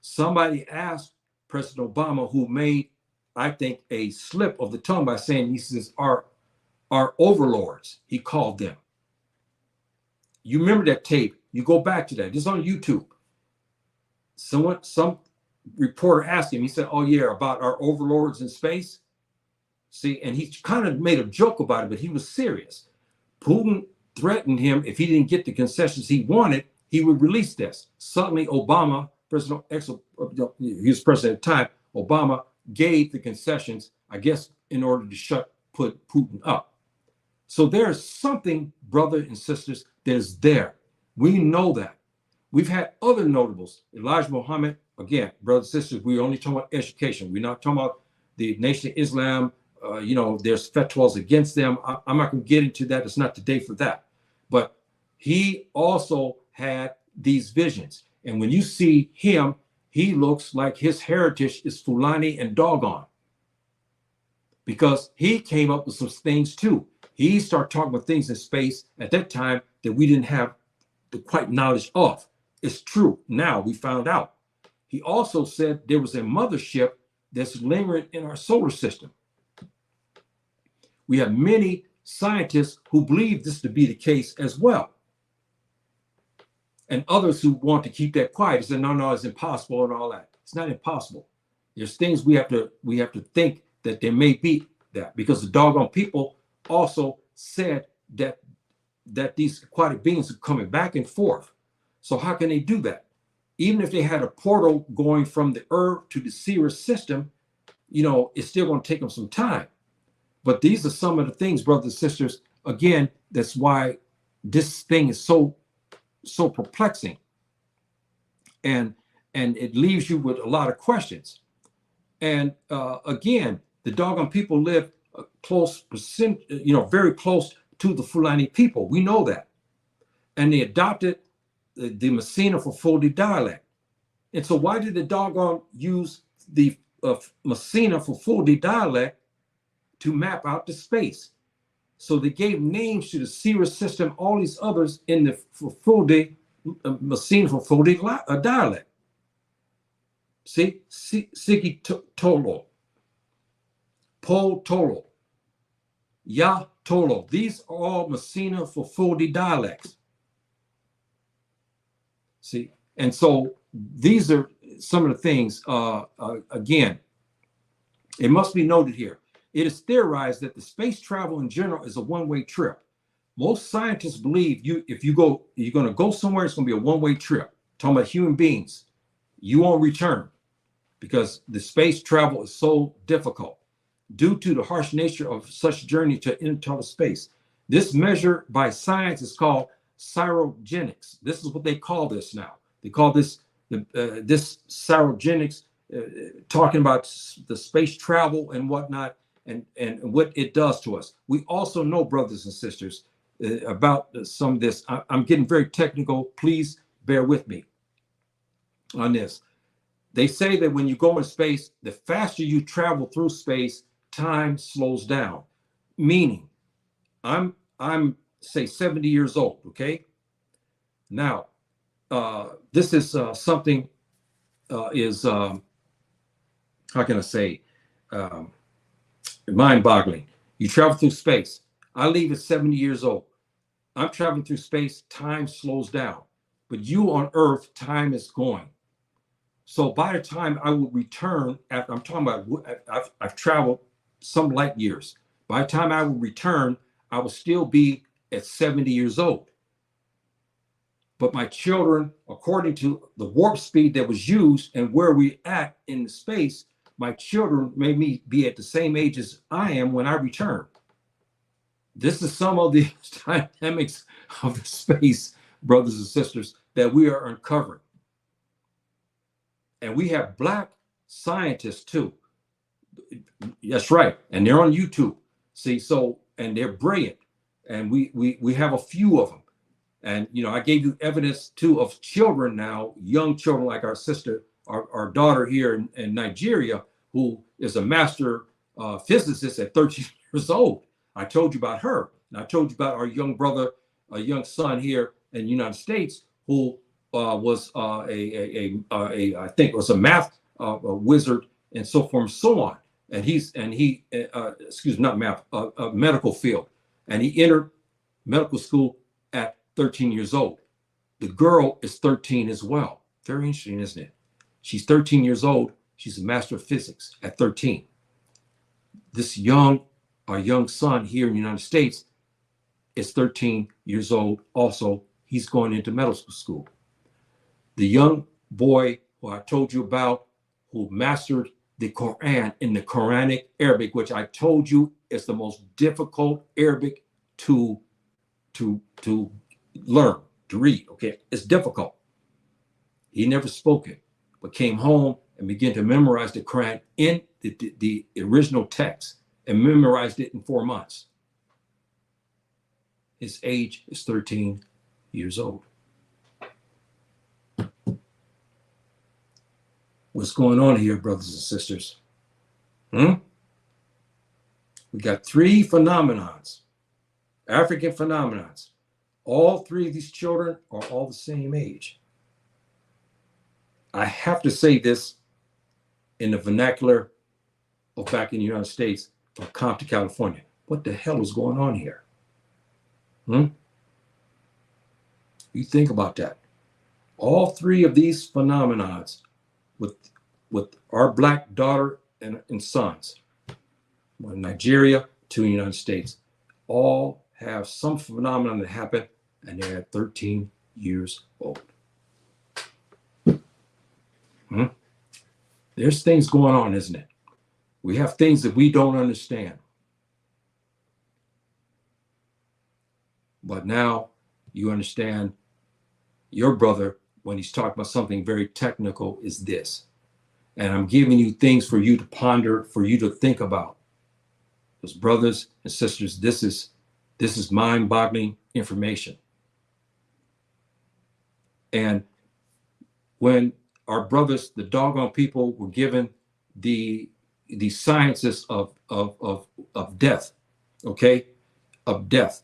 Somebody asked President Obama, who made, I think, a slip of the tongue by saying, he says, our overlords, he called them. You remember that tape? You go back to that. It's on YouTube. Some reporter asked him, he said, oh yeah, about our overlords in space. See, and he kind of made a joke about it, but he was serious. Putin threatened him, if he didn't get the concessions he wanted, he would release this. Suddenly Obama, he was president at the time, Obama gave the concessions, I guess, in order to put Putin up. So there's something, brothers and sisters, that is there. We know that. We've had other notables. Elijah Muhammad, again, brothers and sisters, we're only talking about education. We're not talking about the Nation of Islam. There's fatwas against them. I'm not going to get into that. It's not the day for that. But he also had these visions. And when you see him, he looks like his heritage is Fulani and Dogon, because he came up with some things too. He started talking about things in space at that time that we didn't have the quite knowledge of. It's true. Now we found out. He also said there was a mothership that's lingering in our solar system. We have many scientists who believe this to be the case as well. And others who want to keep that quiet. They said, no, it's impossible and all that. It's not impossible. There's things we have to think that there may be that, because the doggone people also said that these aquatic beings are coming back and forth. So how can they do that? Even if they had a portal going from the Earth to the Sirius system, it's still going to take them some time. But these are some of the things, brothers and sisters, again, that's why this thing is so perplexing. And it leaves you with a lot of questions. And again, the doggone people live very close to the Fulani people. We know that. And they adopted the Messina for Fulde dialect. And so why did the doggone use the Messina for Fulde dialect to map out the space? So they gave names to the Sirius system, all these others in the Fulde, Messina for Fulde dialect. See, Sigi Tolo, Po Tolo, Ya Tolo. These are all Messina for Fulde dialects. See, and so these are some of the things. Again, it must be noted here. It is theorized that the space travel in general is a one-way trip. Most scientists believe if you're going to go somewhere, it's going to be a one-way trip. Talking about human beings, you won't return, because the space travel is so difficult due to the harsh nature of such journey to interstellar space. This measure by science is called cryogenics. This is what they call this now. They call this this cryogenics, talking about the space travel and whatnot, and what it does to us. We also know, brothers and sisters, about some of this. I'm getting very technical. Please bear with me on this. They say that when you go in space, the faster you travel through space, time slows down. Meaning, I'm say 70 years old. Okay. Now, this is something is how can I say, mind-boggling. You travel through space. I leave at 70 years old. I'm traveling through space. Time slows down, but you on Earth, time is going. So by the time I will return, after I'm talking about, I've traveled some light years. By the time I will return, I will still be at 70 years old. But my children, according to the warp speed that was used and where we're at in the space, my children may be at the same age as I am when I return. This is some of the dynamics of the space, brothers and sisters, that we are uncovering. And we have Black scientists too. That's right. And they're on YouTube. See, so, and they're brilliant. And we have a few of them. And, I gave you evidence too of children now, young children like our sister, our daughter here in Nigeria, who is a master physicist at 13 years old. I told you about her. And I told you about our young brother, a young son here in the United States, who was I think was a math wizard and so forth and so on. And not math, medical field. And he entered medical school at 13 years old. The girl is 13 as well. Very interesting, isn't it? She's 13 years old. She's a master of physics at 13. Our young son here in the United States is 13 years old. Also, he's going into medical school. The young boy who I told you about, who mastered the Quran in the Quranic Arabic, which I told you is the most difficult Arabic to learn, to read. Okay, it's difficult. He never spoke it, but came home and began to memorize the Quran in the original text and memorized it in 4 months. His age is 13 years old. What's going on here, brothers and sisters? We got 3 phenomenons, African phenomenons. All 3 of these children are all the same age. I have to say this in the vernacular of back in the United States, from Compton, California. What the hell is going on here? You think about that. All 3 of these phenomenons with with our black daughter and sons, from Nigeria to the United States, all have some phenomenon that happened, and they're at 13 years old. There's things going on, isn't it? We have things that we don't understand. But now you understand your brother, when he's talking about something very technical, is this. And I'm giving you things for you to ponder, for you to think about. Because brothers and sisters, this is mind-boggling information. And when our brothers, the doggone people, were given the sciences of death, okay, of death,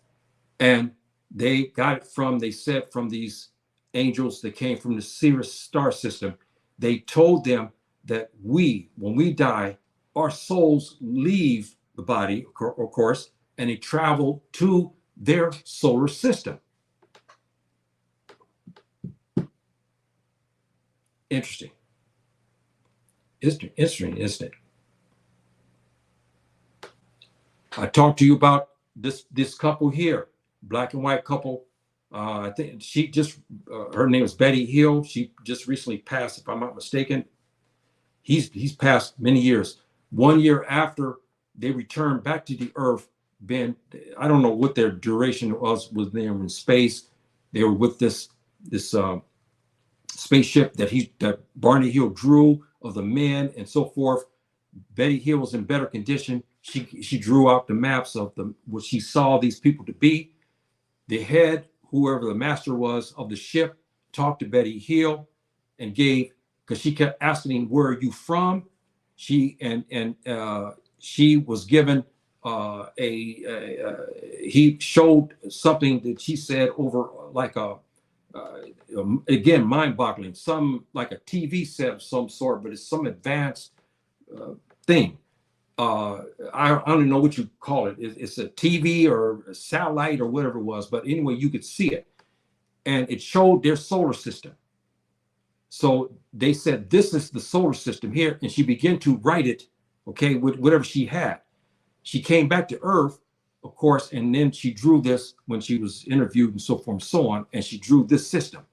and they got it from, they said, from these angels that came from the Sirius Star System. They told them that when we die, our souls leave the body, of course, and they travel to their solar system. Interesting. Interesting, isn't it? I talked to you about this couple here, black and white couple. I think she just, her name is Betty Hill. She just recently passed, if I'm not mistaken. He's passed many years. 1 year after they returned back to the Earth, I don't know what their duration was they were in space. They were with this spaceship that Barney Hill drew of the men and so forth. Betty Hill was in better condition. She drew out the maps of what she saw these people to be. The head, whoever the master was of the ship, talked to Betty Hill and because she kept asking him, "Where are you from?" She was given he showed something that she said over like again, mind-boggling, some like a TV set of some sort, but it's some advanced thing. I don't know what you call it. It's a TV or a satellite or whatever it was, but anyway, you could see it, and it showed their solar system. So they said, "This is the solar system here," and she began to write it, okay, with whatever she had. She came back to Earth, of course, and then she drew this when she was interviewed and so forth and so on, and she drew this system.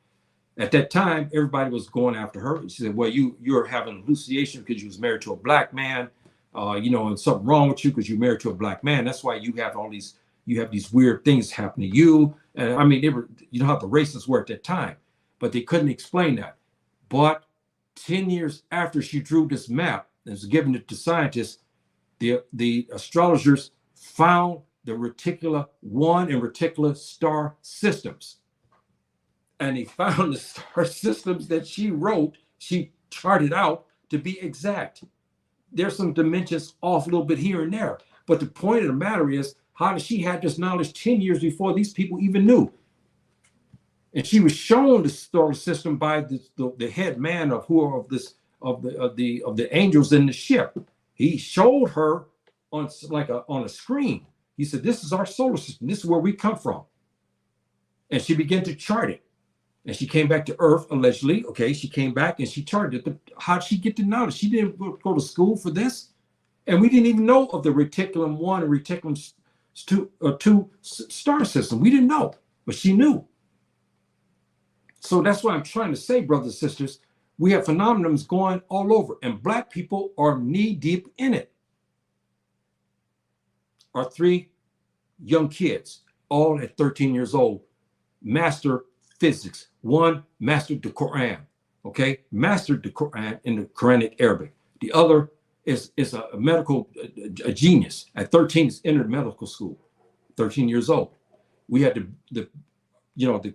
At that time, everybody was going after her. She said, "Well, you're having hallucination because you was married to a black man, and something wrong with you because you're married to a black man. That's why you have these weird things happen to you." And I mean, they were, how the racists were at that time, but they couldn't explain that. But 10 years after she drew this map and was given it to scientists, the astrologers found the Reticula 1 and Reticula star systems. And they found the star systems that she charted out to be exact. There's some dimensions off a little bit here and there. But the point of the matter is, how did she have this knowledge 10 years before these people even knew? And she was shown the solar system by the head man of the angels in the ship. He showed her on a screen. He said, "This is our solar system. This is where we come from." And she began to chart it. And she came back to Earth, allegedly. Okay, she came back and she charted it. But how'd she get the knowledge? She didn't go to school for this. And we didn't even know of the Reticulum 1 and Reticulum 2 star system. We didn't know, but she knew. So that's what I'm trying to say, brothers and sisters. We have phenomena going all over, and black people are knee deep in it. Our 3 young kids, all at 13 years old, master physics. One mastered the Quran, okay? Mastered the Quran in the Quranic Arabic. The other is a medical genius. At 13, he's entered medical school, 13 years old. We had the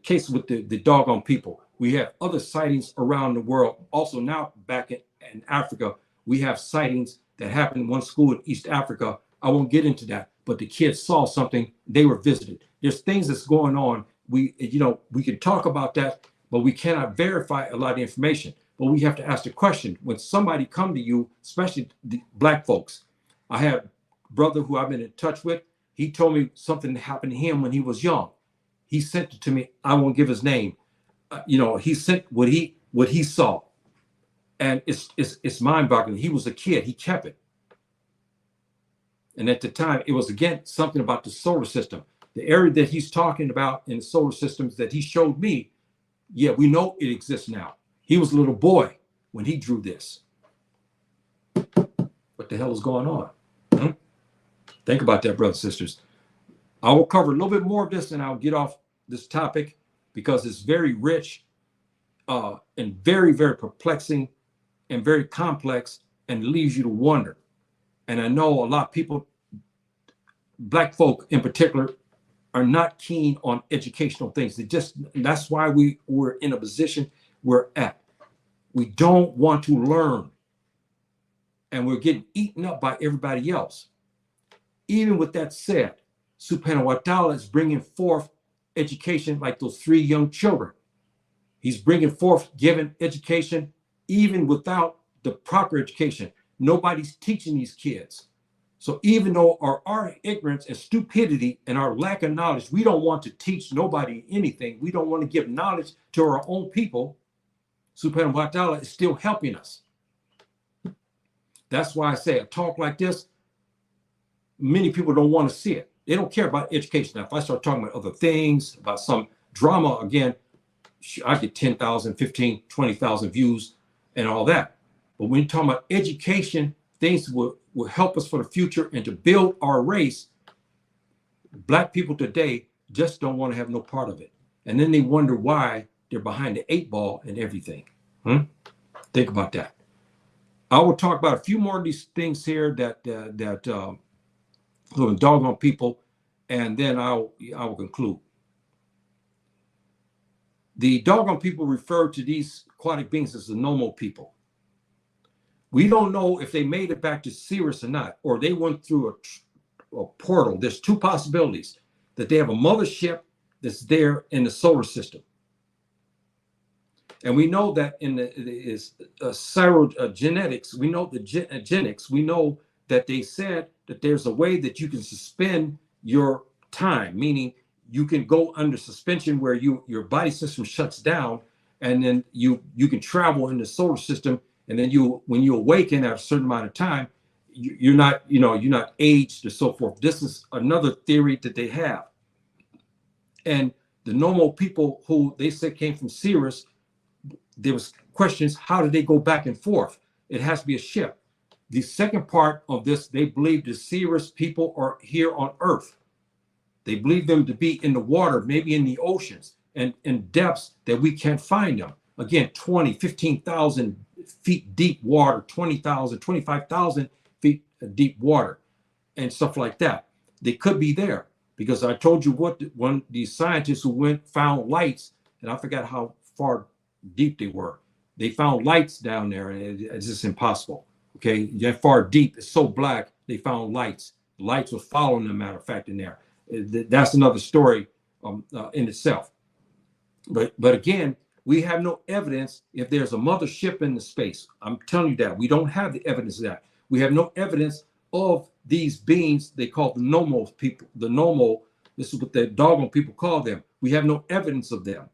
case with the doggone people. We have other sightings around the world. Also now back in Africa, we have sightings that happened in one school in East Africa. I won't get into that, but the kids saw something. They were visited. There's things that's going on. We can talk about that, but we cannot verify a lot of information. But we have to ask the question when somebody come to you, especially the black folks. I have a brother who I've been in touch with. He told me something happened to him when he was young. He sent it to me. I won't give his name. He sent what he saw. And it's mind-boggling. He was a kid. He kept it. And at the time, it was, again, something about the solar system. The area that he's talking about in the solar systems that he showed me, yeah, we know it exists now. He was a little boy when he drew this. What the hell is going on? Think about that, brothers and sisters. I will cover a little bit more of this and I'll get off this topic because it's very rich and very, very perplexing and very complex and leaves you to wonder. And I know a lot of people, Black folk in particular, are not keen on educational things. That's why we're in a position we're at. We don't want to learn. And we're getting eaten up by everybody else. Even with that said, Subhanahu wa ta'ala is bringing forth education like those 3 young children. He's bringing forth, giving education even without the proper education. Nobody's teaching these kids. So even though our ignorance and stupidity and our lack of knowledge, we don't want to teach nobody anything. We don't want to give knowledge to our own people. Subhanahu wa ta'ala is still helping us. That's why I say a talk like this, many people don't want to see it. They don't care about education. Now, if I start talking about other things, about some drama, again, I get 10,000, 15, 20,000 views and all that. But when you're talking about education, things will help us for the future and to build our race. Black people today just don't want to have no part of it. And then they wonder why they're behind the 8 ball and everything. Think about that. I will talk about a few more of these things here that Dogon people, and then I will conclude. The Dogon people refer to these aquatic beings as the normal people. We don't know if they made it back to Sirius or not, or they went through a portal. There's 2 possibilities: that they have a mothership that's there in the solar system. And we know that in the genetics, we know the genetics, we know that they said that there's a way that you can suspend your time, meaning you can go under suspension where your body system shuts down, and then you can travel in the solar system, and then when you awaken at a certain amount of time, you're not aged or so forth. This is another theory that they have. And the normal people who they said came from Sirius, there was questions, how did they go back and forth? It has to be a ship. The second part of this, they believe the Sirius people are here on Earth. They believe them to be in the water, maybe in the oceans, and in depths that we can't find them. Again, 20, 15,000 feet deep water, 20,000, 25,000 feet deep water, and stuff like that. They could be there because I told you what one these scientists who found lights, and I forgot how far deep they were. They found lights down there, and it's just impossible. Okay, that far deep, it's so black. They found lights. The lights were following them. Matter of fact, in there. That's another story in itself. But again, we have no evidence if there's a mothership in the space. I'm telling you that we don't have the evidence of that. We have no evidence of these beings they call the normal people. The normal. This is what the Dogon people call them. We have no evidence of them.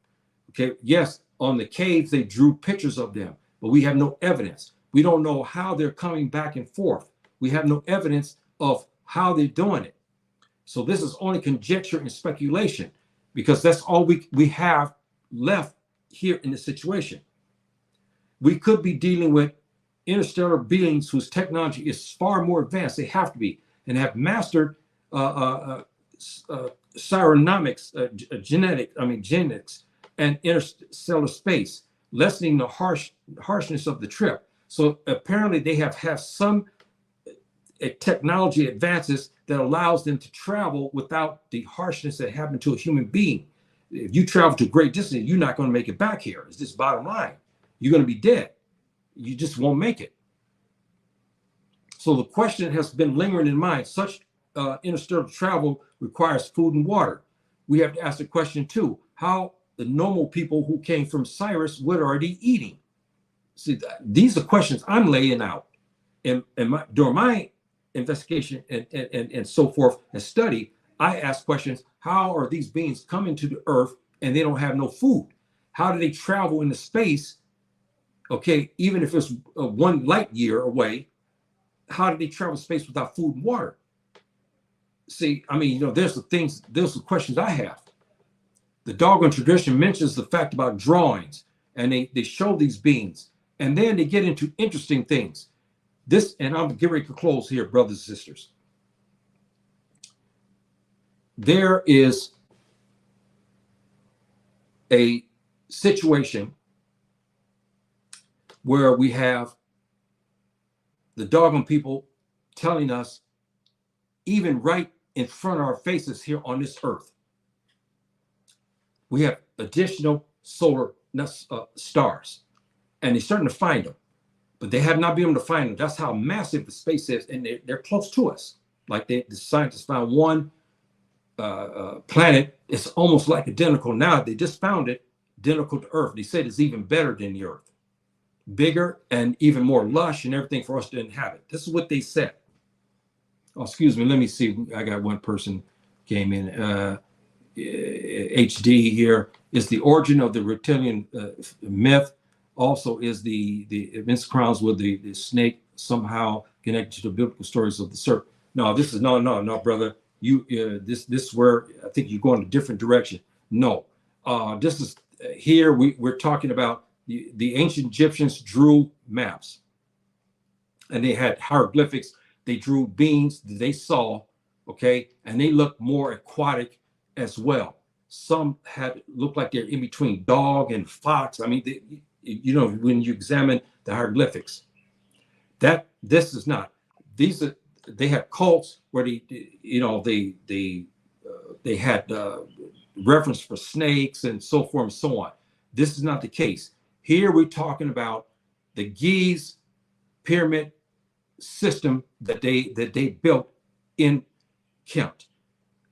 Okay. Yes, on the caves they drew pictures of them, but we have no evidence. We don't know how they're coming back and forth. We have no evidence of how they're doing it. So this is only conjecture and speculation, because that's all we have left here in this situation. We could be dealing with interstellar beings whose technology is far more advanced. They have to be, and have mastered cyronomics, genetics, and interstellar space, lessening the harshness of the trip. So apparently they have some technology advances that allows them to travel without the harshness that happened to a human being. If you travel to great distance, you're not going to make it back here. It's just bottom line. You're going to be dead. You just won't make it. So the question has been lingering in mind. Such interstellar travel requires food and water. We have to ask the question too, how the normal people who came from Sirius, what are they eating? See, these are questions I'm laying out. And during my investigation and so forth and study, I ask questions. How are these beings coming to the earth and they don't have no food? How do they travel into space Okay, even if it's 1 light year away, how did they travel space without food and water? See, I mean, there's the questions I have. The Dogon tradition mentions the fact about drawings, and they show these beings, and then they get into interesting things. This, and I'm getting ready to close here, brothers and sisters. There is a situation where we have the Dogon people telling us, even right in front of our faces here on this earth, we have additional solar stars, and they're starting to find them, but they have not been able to find them. That's how massive the space is, and they're close to us. Like the scientists found one planet. It's almost like identical now. They just found it identical to Earth. They said it's even better than the Earth, bigger and even more lush and everything for us to inhabit. This is what they said. Oh, excuse me. Let me see. I got one person came in. HD here is the origin of the reptilian myth. Also is the immense crowns with the snake somehow connected to the biblical stories of the serpent. No, this is no, brother. You this is where I think you're going a different direction. No, this is here we're talking about the ancient Egyptians drew maps, and they had hieroglyphics. They drew beings that they saw, okay, and they looked more aquatic as well. Some had looked like they're in between dog and fox. I mean, when you examine the hieroglyphics, this is not. These are, they had cults where they had reference for snakes and so forth and so on. This is not the case. Here we're talking about the Giza pyramid system that they built in Kent.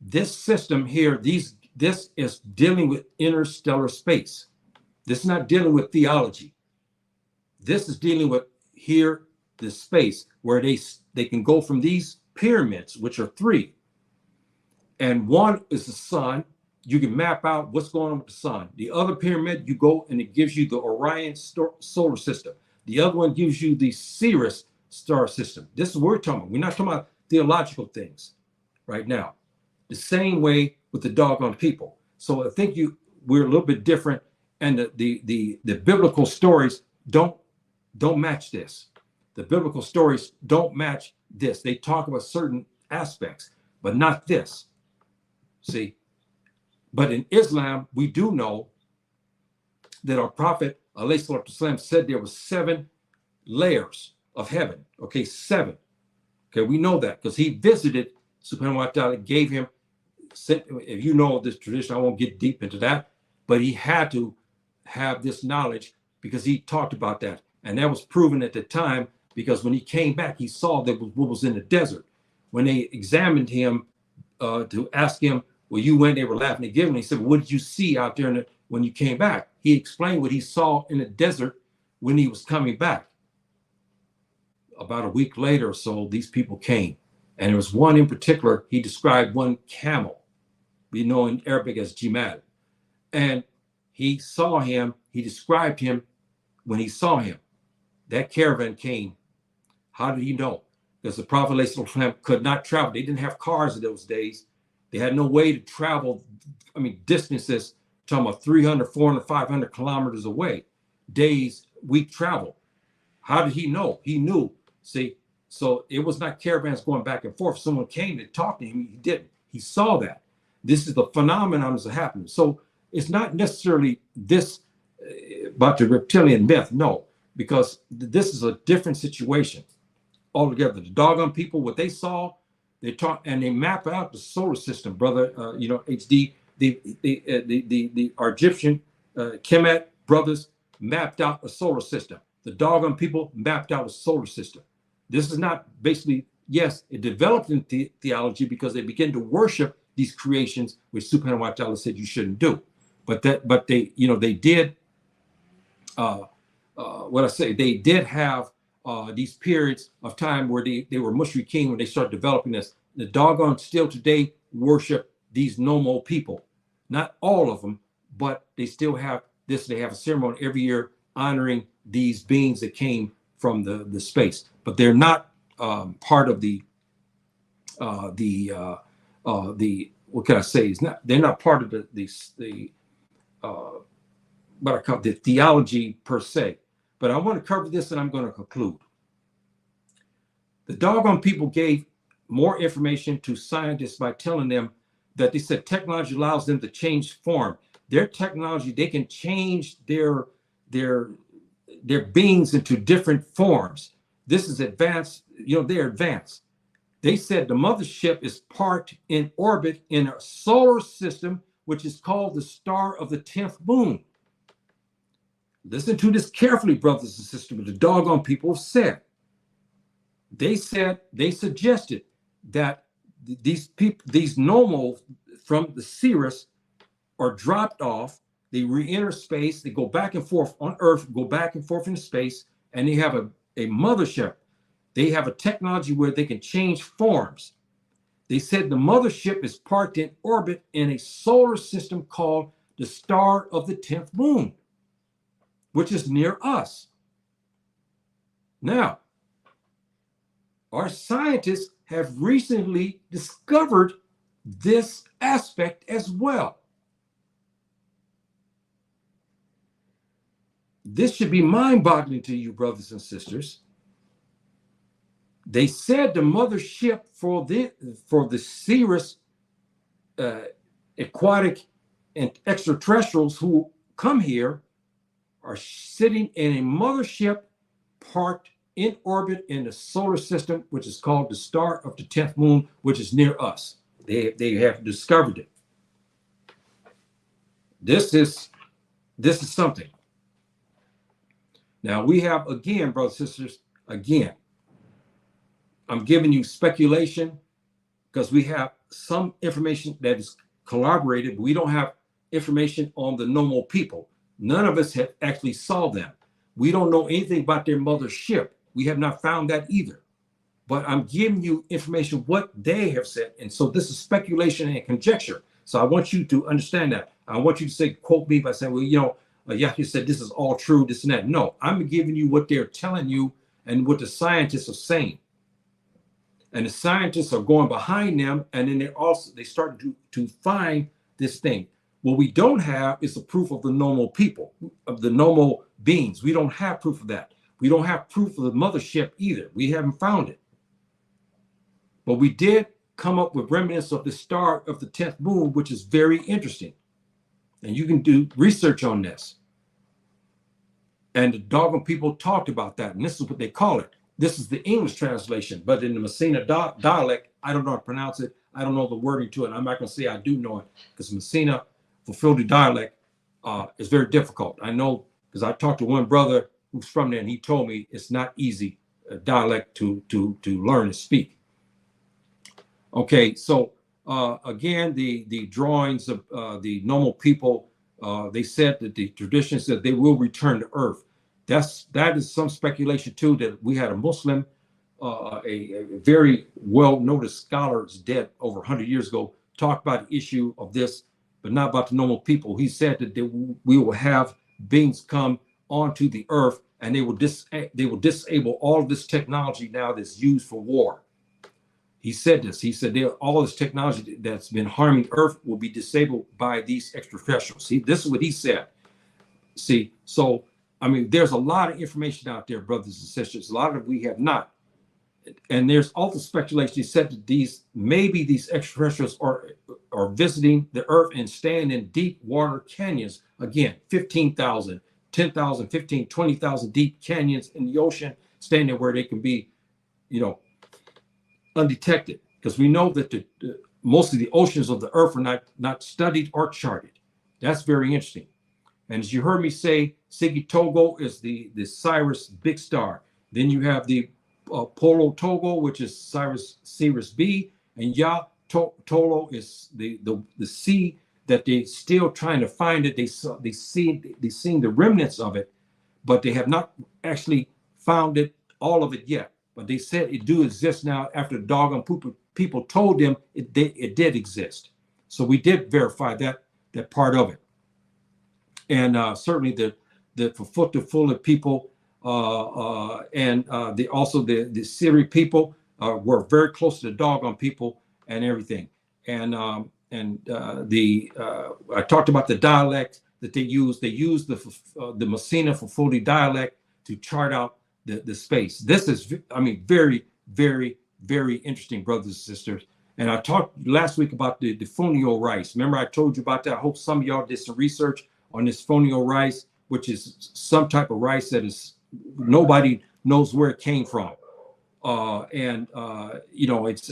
This system here, this is dealing with interstellar space. This is not dealing with theology. This is dealing with here the space where they can go from these pyramids, which are 3, and one is the sun. You can map out what's going on with the sun. The other pyramid, you go and it gives you the Orion solar system. The other one gives you the Sirius Star System. This is what we're talking about. We're not talking about theological things right now. The same way with the Dogon people. So I think we're a little bit different, and the biblical stories don't match this. The biblical stories don't match this. They talk about certain aspects, but not this. See, but in Islam, we do know that our prophet ﷺ said there were 7 layers of heaven. Okay, 7. Okay, we know that because he visited Subhanahu wa Ta'ala, gave him. If you know this tradition, I won't get deep into that, but he had to have this knowledge because he talked about that, and that was proven at the time because when he came back, he saw that what was in the desert. When they examined him to ask him, well, you went, they were laughing and giving. He said, well, what did you see out there when you came back? He explained what he saw in the desert when he was coming back. About a week later or so, these people came. And there was one in particular, he described one camel, we know in Arabic as Jimal. And he saw him, he described him when he saw him. That caravan came. How did he know? Because the Prophet ﷺ could not travel. They didn't have cars in those days. They had no way to travel, distances, talking about 300, 400, 500 kilometers away, days, week travel. How did he know? He knew. See, so it was not caravans going back and forth. Someone came to talk to him. He didn't. He saw that. This is the phenomenon that's happening. So it's not necessarily this about the reptilian myth. No, because this is a different situation altogether. The Dogon people, what they saw, they talk and they map out the solar system, brother. HD. The our Egyptian Kemet brothers mapped out a solar system. The Dogon people mapped out a solar system. This is not basically, yes, it developed in theology because they began to worship these creations, which Subhanahu wa Ta'ala said you shouldn't do. But they did. They did have these periods of time where they were mushrikeen when they started developing this. The Dogon still today worship these Nomo people. Not all of them, but they still have this. They have a ceremony every year honoring these beings that came from the space, but they're not part of the what can I say? It's not, they're not part of the what I call the theology per se. But I want to cover this and I'm going to conclude. The Dogon people gave more information to scientists by telling them that they said technology allows them to change form. Their technology, they can change their beings into different forms. This is advanced, they're advanced. They said the mothership is parked in orbit in a solar system, which is called the star of the 10th moon. Listen to this carefully, brothers and sisters, what the Dogon people said. They suggested that these people, these normals from the Sirius are dropped off, they re-enter space, they go back and forth on Earth, go back and forth in space, and they have a mothership. They have a technology where they can change forms. They said the mothership is parked in orbit in a solar system called the star of the 10th moon, which is near us. Now, our scientists have recently discovered this aspect as well. This should be mind-boggling to you, brothers and sisters. They said the mothership for the Sirius aquatic and extraterrestrials who come here are sitting in a mothership parked in orbit in the solar system, which is called the star of the 10th moon, which is near us. They have discovered it. This is something. Now we have, again, brothers and sisters, again, I'm giving you speculation because we have some information that is corroborated, but we don't have information on the normal people. None of us have actually saw them. We don't know anything about their mothership. We have not found that either. But I'm giving you information what they have said. And so this is speculation and conjecture. So I want you to understand that. I want you to say, quote me by saying, well, Yahya said this is all true, this and that. No, I'm giving you what they're telling you and what the scientists are saying. And the scientists are going behind them, and then they start to find this thing. What we don't have is the proof of the normal people, of the normal beings. We don't have proof of that. We don't have proof of the mothership either. We haven't found it. But we did come up with remnants of the star of the 10th moon, which is very interesting. And you can do research on this. And the Dogon people talked about that, and this is what they call it. This is the English translation, but in the Messina dialect, I don't know how to pronounce it. I don't know the wording to it. I'm not going to say I do know it because Messina fulfilled dialect is very difficult. I know because I talked to one brother who's from there, and he told me it's not easy dialect to learn and speak. Okay, so again, the drawings of the normal people, they said that the tradition said they will return to Earth. That is some speculation too, that we had a Muslim, a very well-noticed scholar, is dead over 100 years ago, talked about the issue of this, but not about the normal people. He said that we will have beings come onto the earth, and they will disable all of this technology now that's used for war. He said this. He said all this technology that's been harming Earth will be disabled by these extraterrestrials. See, this is what he said. See, so I mean, there's a lot of information out there, brothers and sisters. A lot of it we have not. And there's also speculation. He said that maybe these extraterrestrials are visiting the Earth and staying in deep water canyons. Again, 15,000, 10,000, 15, 20,000 deep canyons in the ocean, staying there where they can be, undetected. Because we know that most of the oceans of the Earth are not studied or charted. That's very interesting. And as you heard me say, Sigi Togo is the Sirius big star. Then you have the Polo Togo, which is Sirius B, and Ya Tolo is the C that they still trying to find it. They seen the remnants of it, but they have not actually found it, all of it yet. But they said it do exist now after the Dogon people told them it did exist. So we did verify that part of it. And certainly the Fufuta people, and also the Siri people were very close to the Dogon people and everything. And I talked about the dialect that they use. They use the Messina Fufuti dialect to chart out the space. This is, I mean, very, very, very interesting, brothers and sisters. And I talked last week about the fonio rice. Remember, I told you about that. I hope some of y'all did some research on this fonio rice, which is some type of rice that is nobody knows where it came from. You know, it's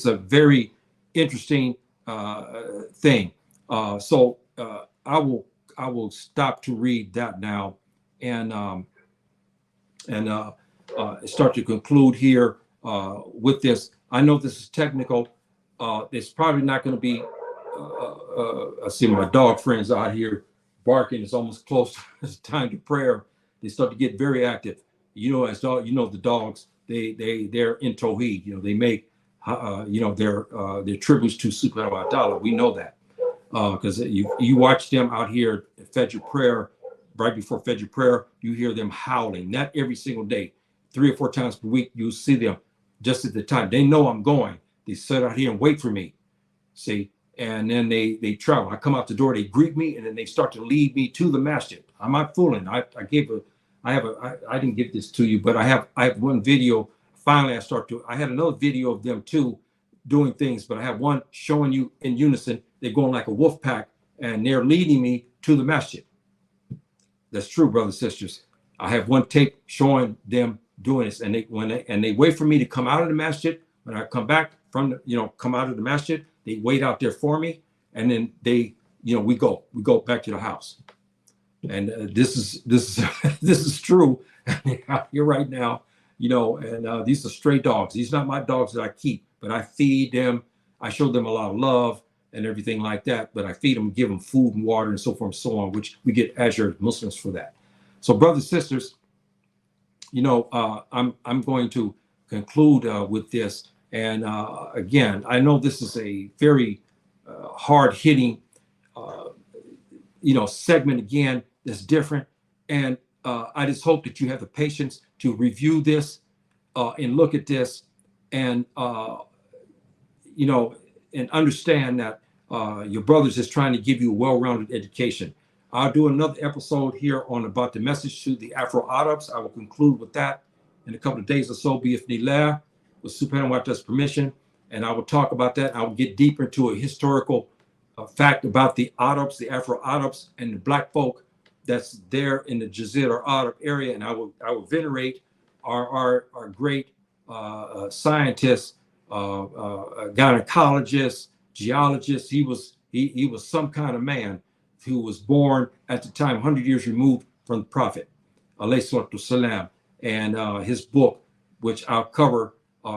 a very interesting thing. So I will stop to read that now, and start to conclude here with this. I know this is technical. It's probably not going to be. I see my dog friends out here barking. It's almost close to time to prayer. They start to get very active. You know, the dogs. They're in Tawheed. You know, they make their tributes to Subhanahu wa Ta'ala. We know that because you watch them out here at Fajr prayer, right before Fajr prayer, you hear them howling. Not every single day, 3 or 4 times per week. You see them just at the time. They know I'm going. They sit out here and wait for me. See, and then they travel. I come out the door, they greet me, and then they start to lead me to the masjid. I'm not fooling. I didn't give this to you, but I have one video. Finally, I had another video of them too doing things, but I have one showing you in unison. They're going like a wolf pack, and they're leading me to the masjid. That's true, brothers and sisters. I have one tape showing them doing this, and they wait for me to come out of the masjid. When I come back from come out of the masjid, they wait out there for me, and then we go back to the house. And this is true out here right now, and these are stray dogs. These are not my dogs that I keep, but I feed them. I show them a lot of love and everything like that, but I feed them, give them food and water and so forth and so on, which we get Azure Muslims for that. So brothers and sisters, I'm going to conclude with this. And again, I know this is a very hard-hitting, segment again that's different. And I just hope that you have the patience to review this and look at this and, and understand that your brother's just trying to give you a well-rounded education. I'll do another episode here on about the message to the Afro-Arabs. I will conclude with that in a couple of days or so, bi-idhnillah, with Subhanahu wa Ta'ala's permission. And I will talk about that. I will get deeper into a historical fact about the Arabs, the Afro-Arabs, and the black folk that's there in the Jazira Arab area. And I will venerate our great scientists, gynecologists, geologists. He was some kind of man who was born at the time 100 years removed from the Prophet, alayhi salatu salam, and his book, which I'll cover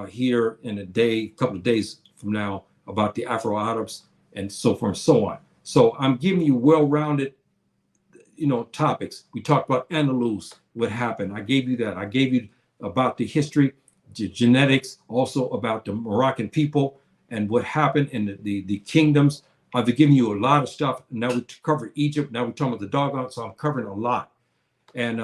here in a couple of days from now, about the Afro-Arabs and so forth and so on. So I'm giving you well-rounded, topics. We talked about Andalus, what happened. I gave you that. I gave you about the history, the genetics, also about the Moroccan people and what happened in the kingdoms. I've been giving you a lot of stuff. Now we covered Egypt. Now we're talking about the Dogon. So I'm covering a lot. And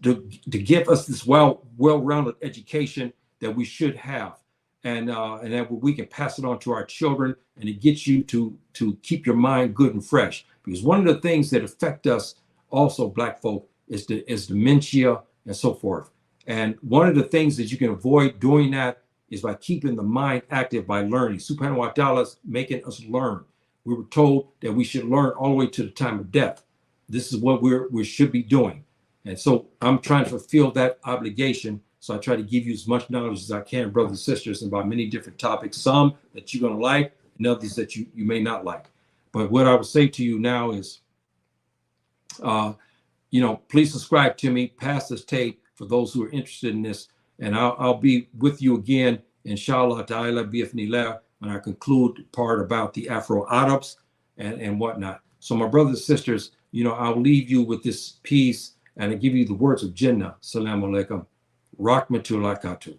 to give us this well-rounded education that we should have, and that we can pass it on to our children, and it gets you to keep your mind good and fresh. Because one of the things that affect us also, black folk, is dementia and so forth. And one of the things that you can avoid doing that is by keeping the mind active by learning. Subhanahu wa Ta'ala is making us learn. We were told that we should learn all the way to the time of death. This is what we should be doing. And so I'm trying to fulfill that obligation. So I try to give you as much knowledge as I can, brothers and sisters, about many different topics, some that you're going to like and others that you may not like. But what I will say to you now is, please subscribe to me, pass this tape for those who are interested in this. And I'll be with you again, inshallah ta'ala, bi-idhnillah, when I conclude the part about the Afro-Arabs and whatnot. So my brothers and sisters, I'll leave you with this peace, and I give you the words of Jinnah. Assalamu alaikum. Rahmatullahi wa barakatuh.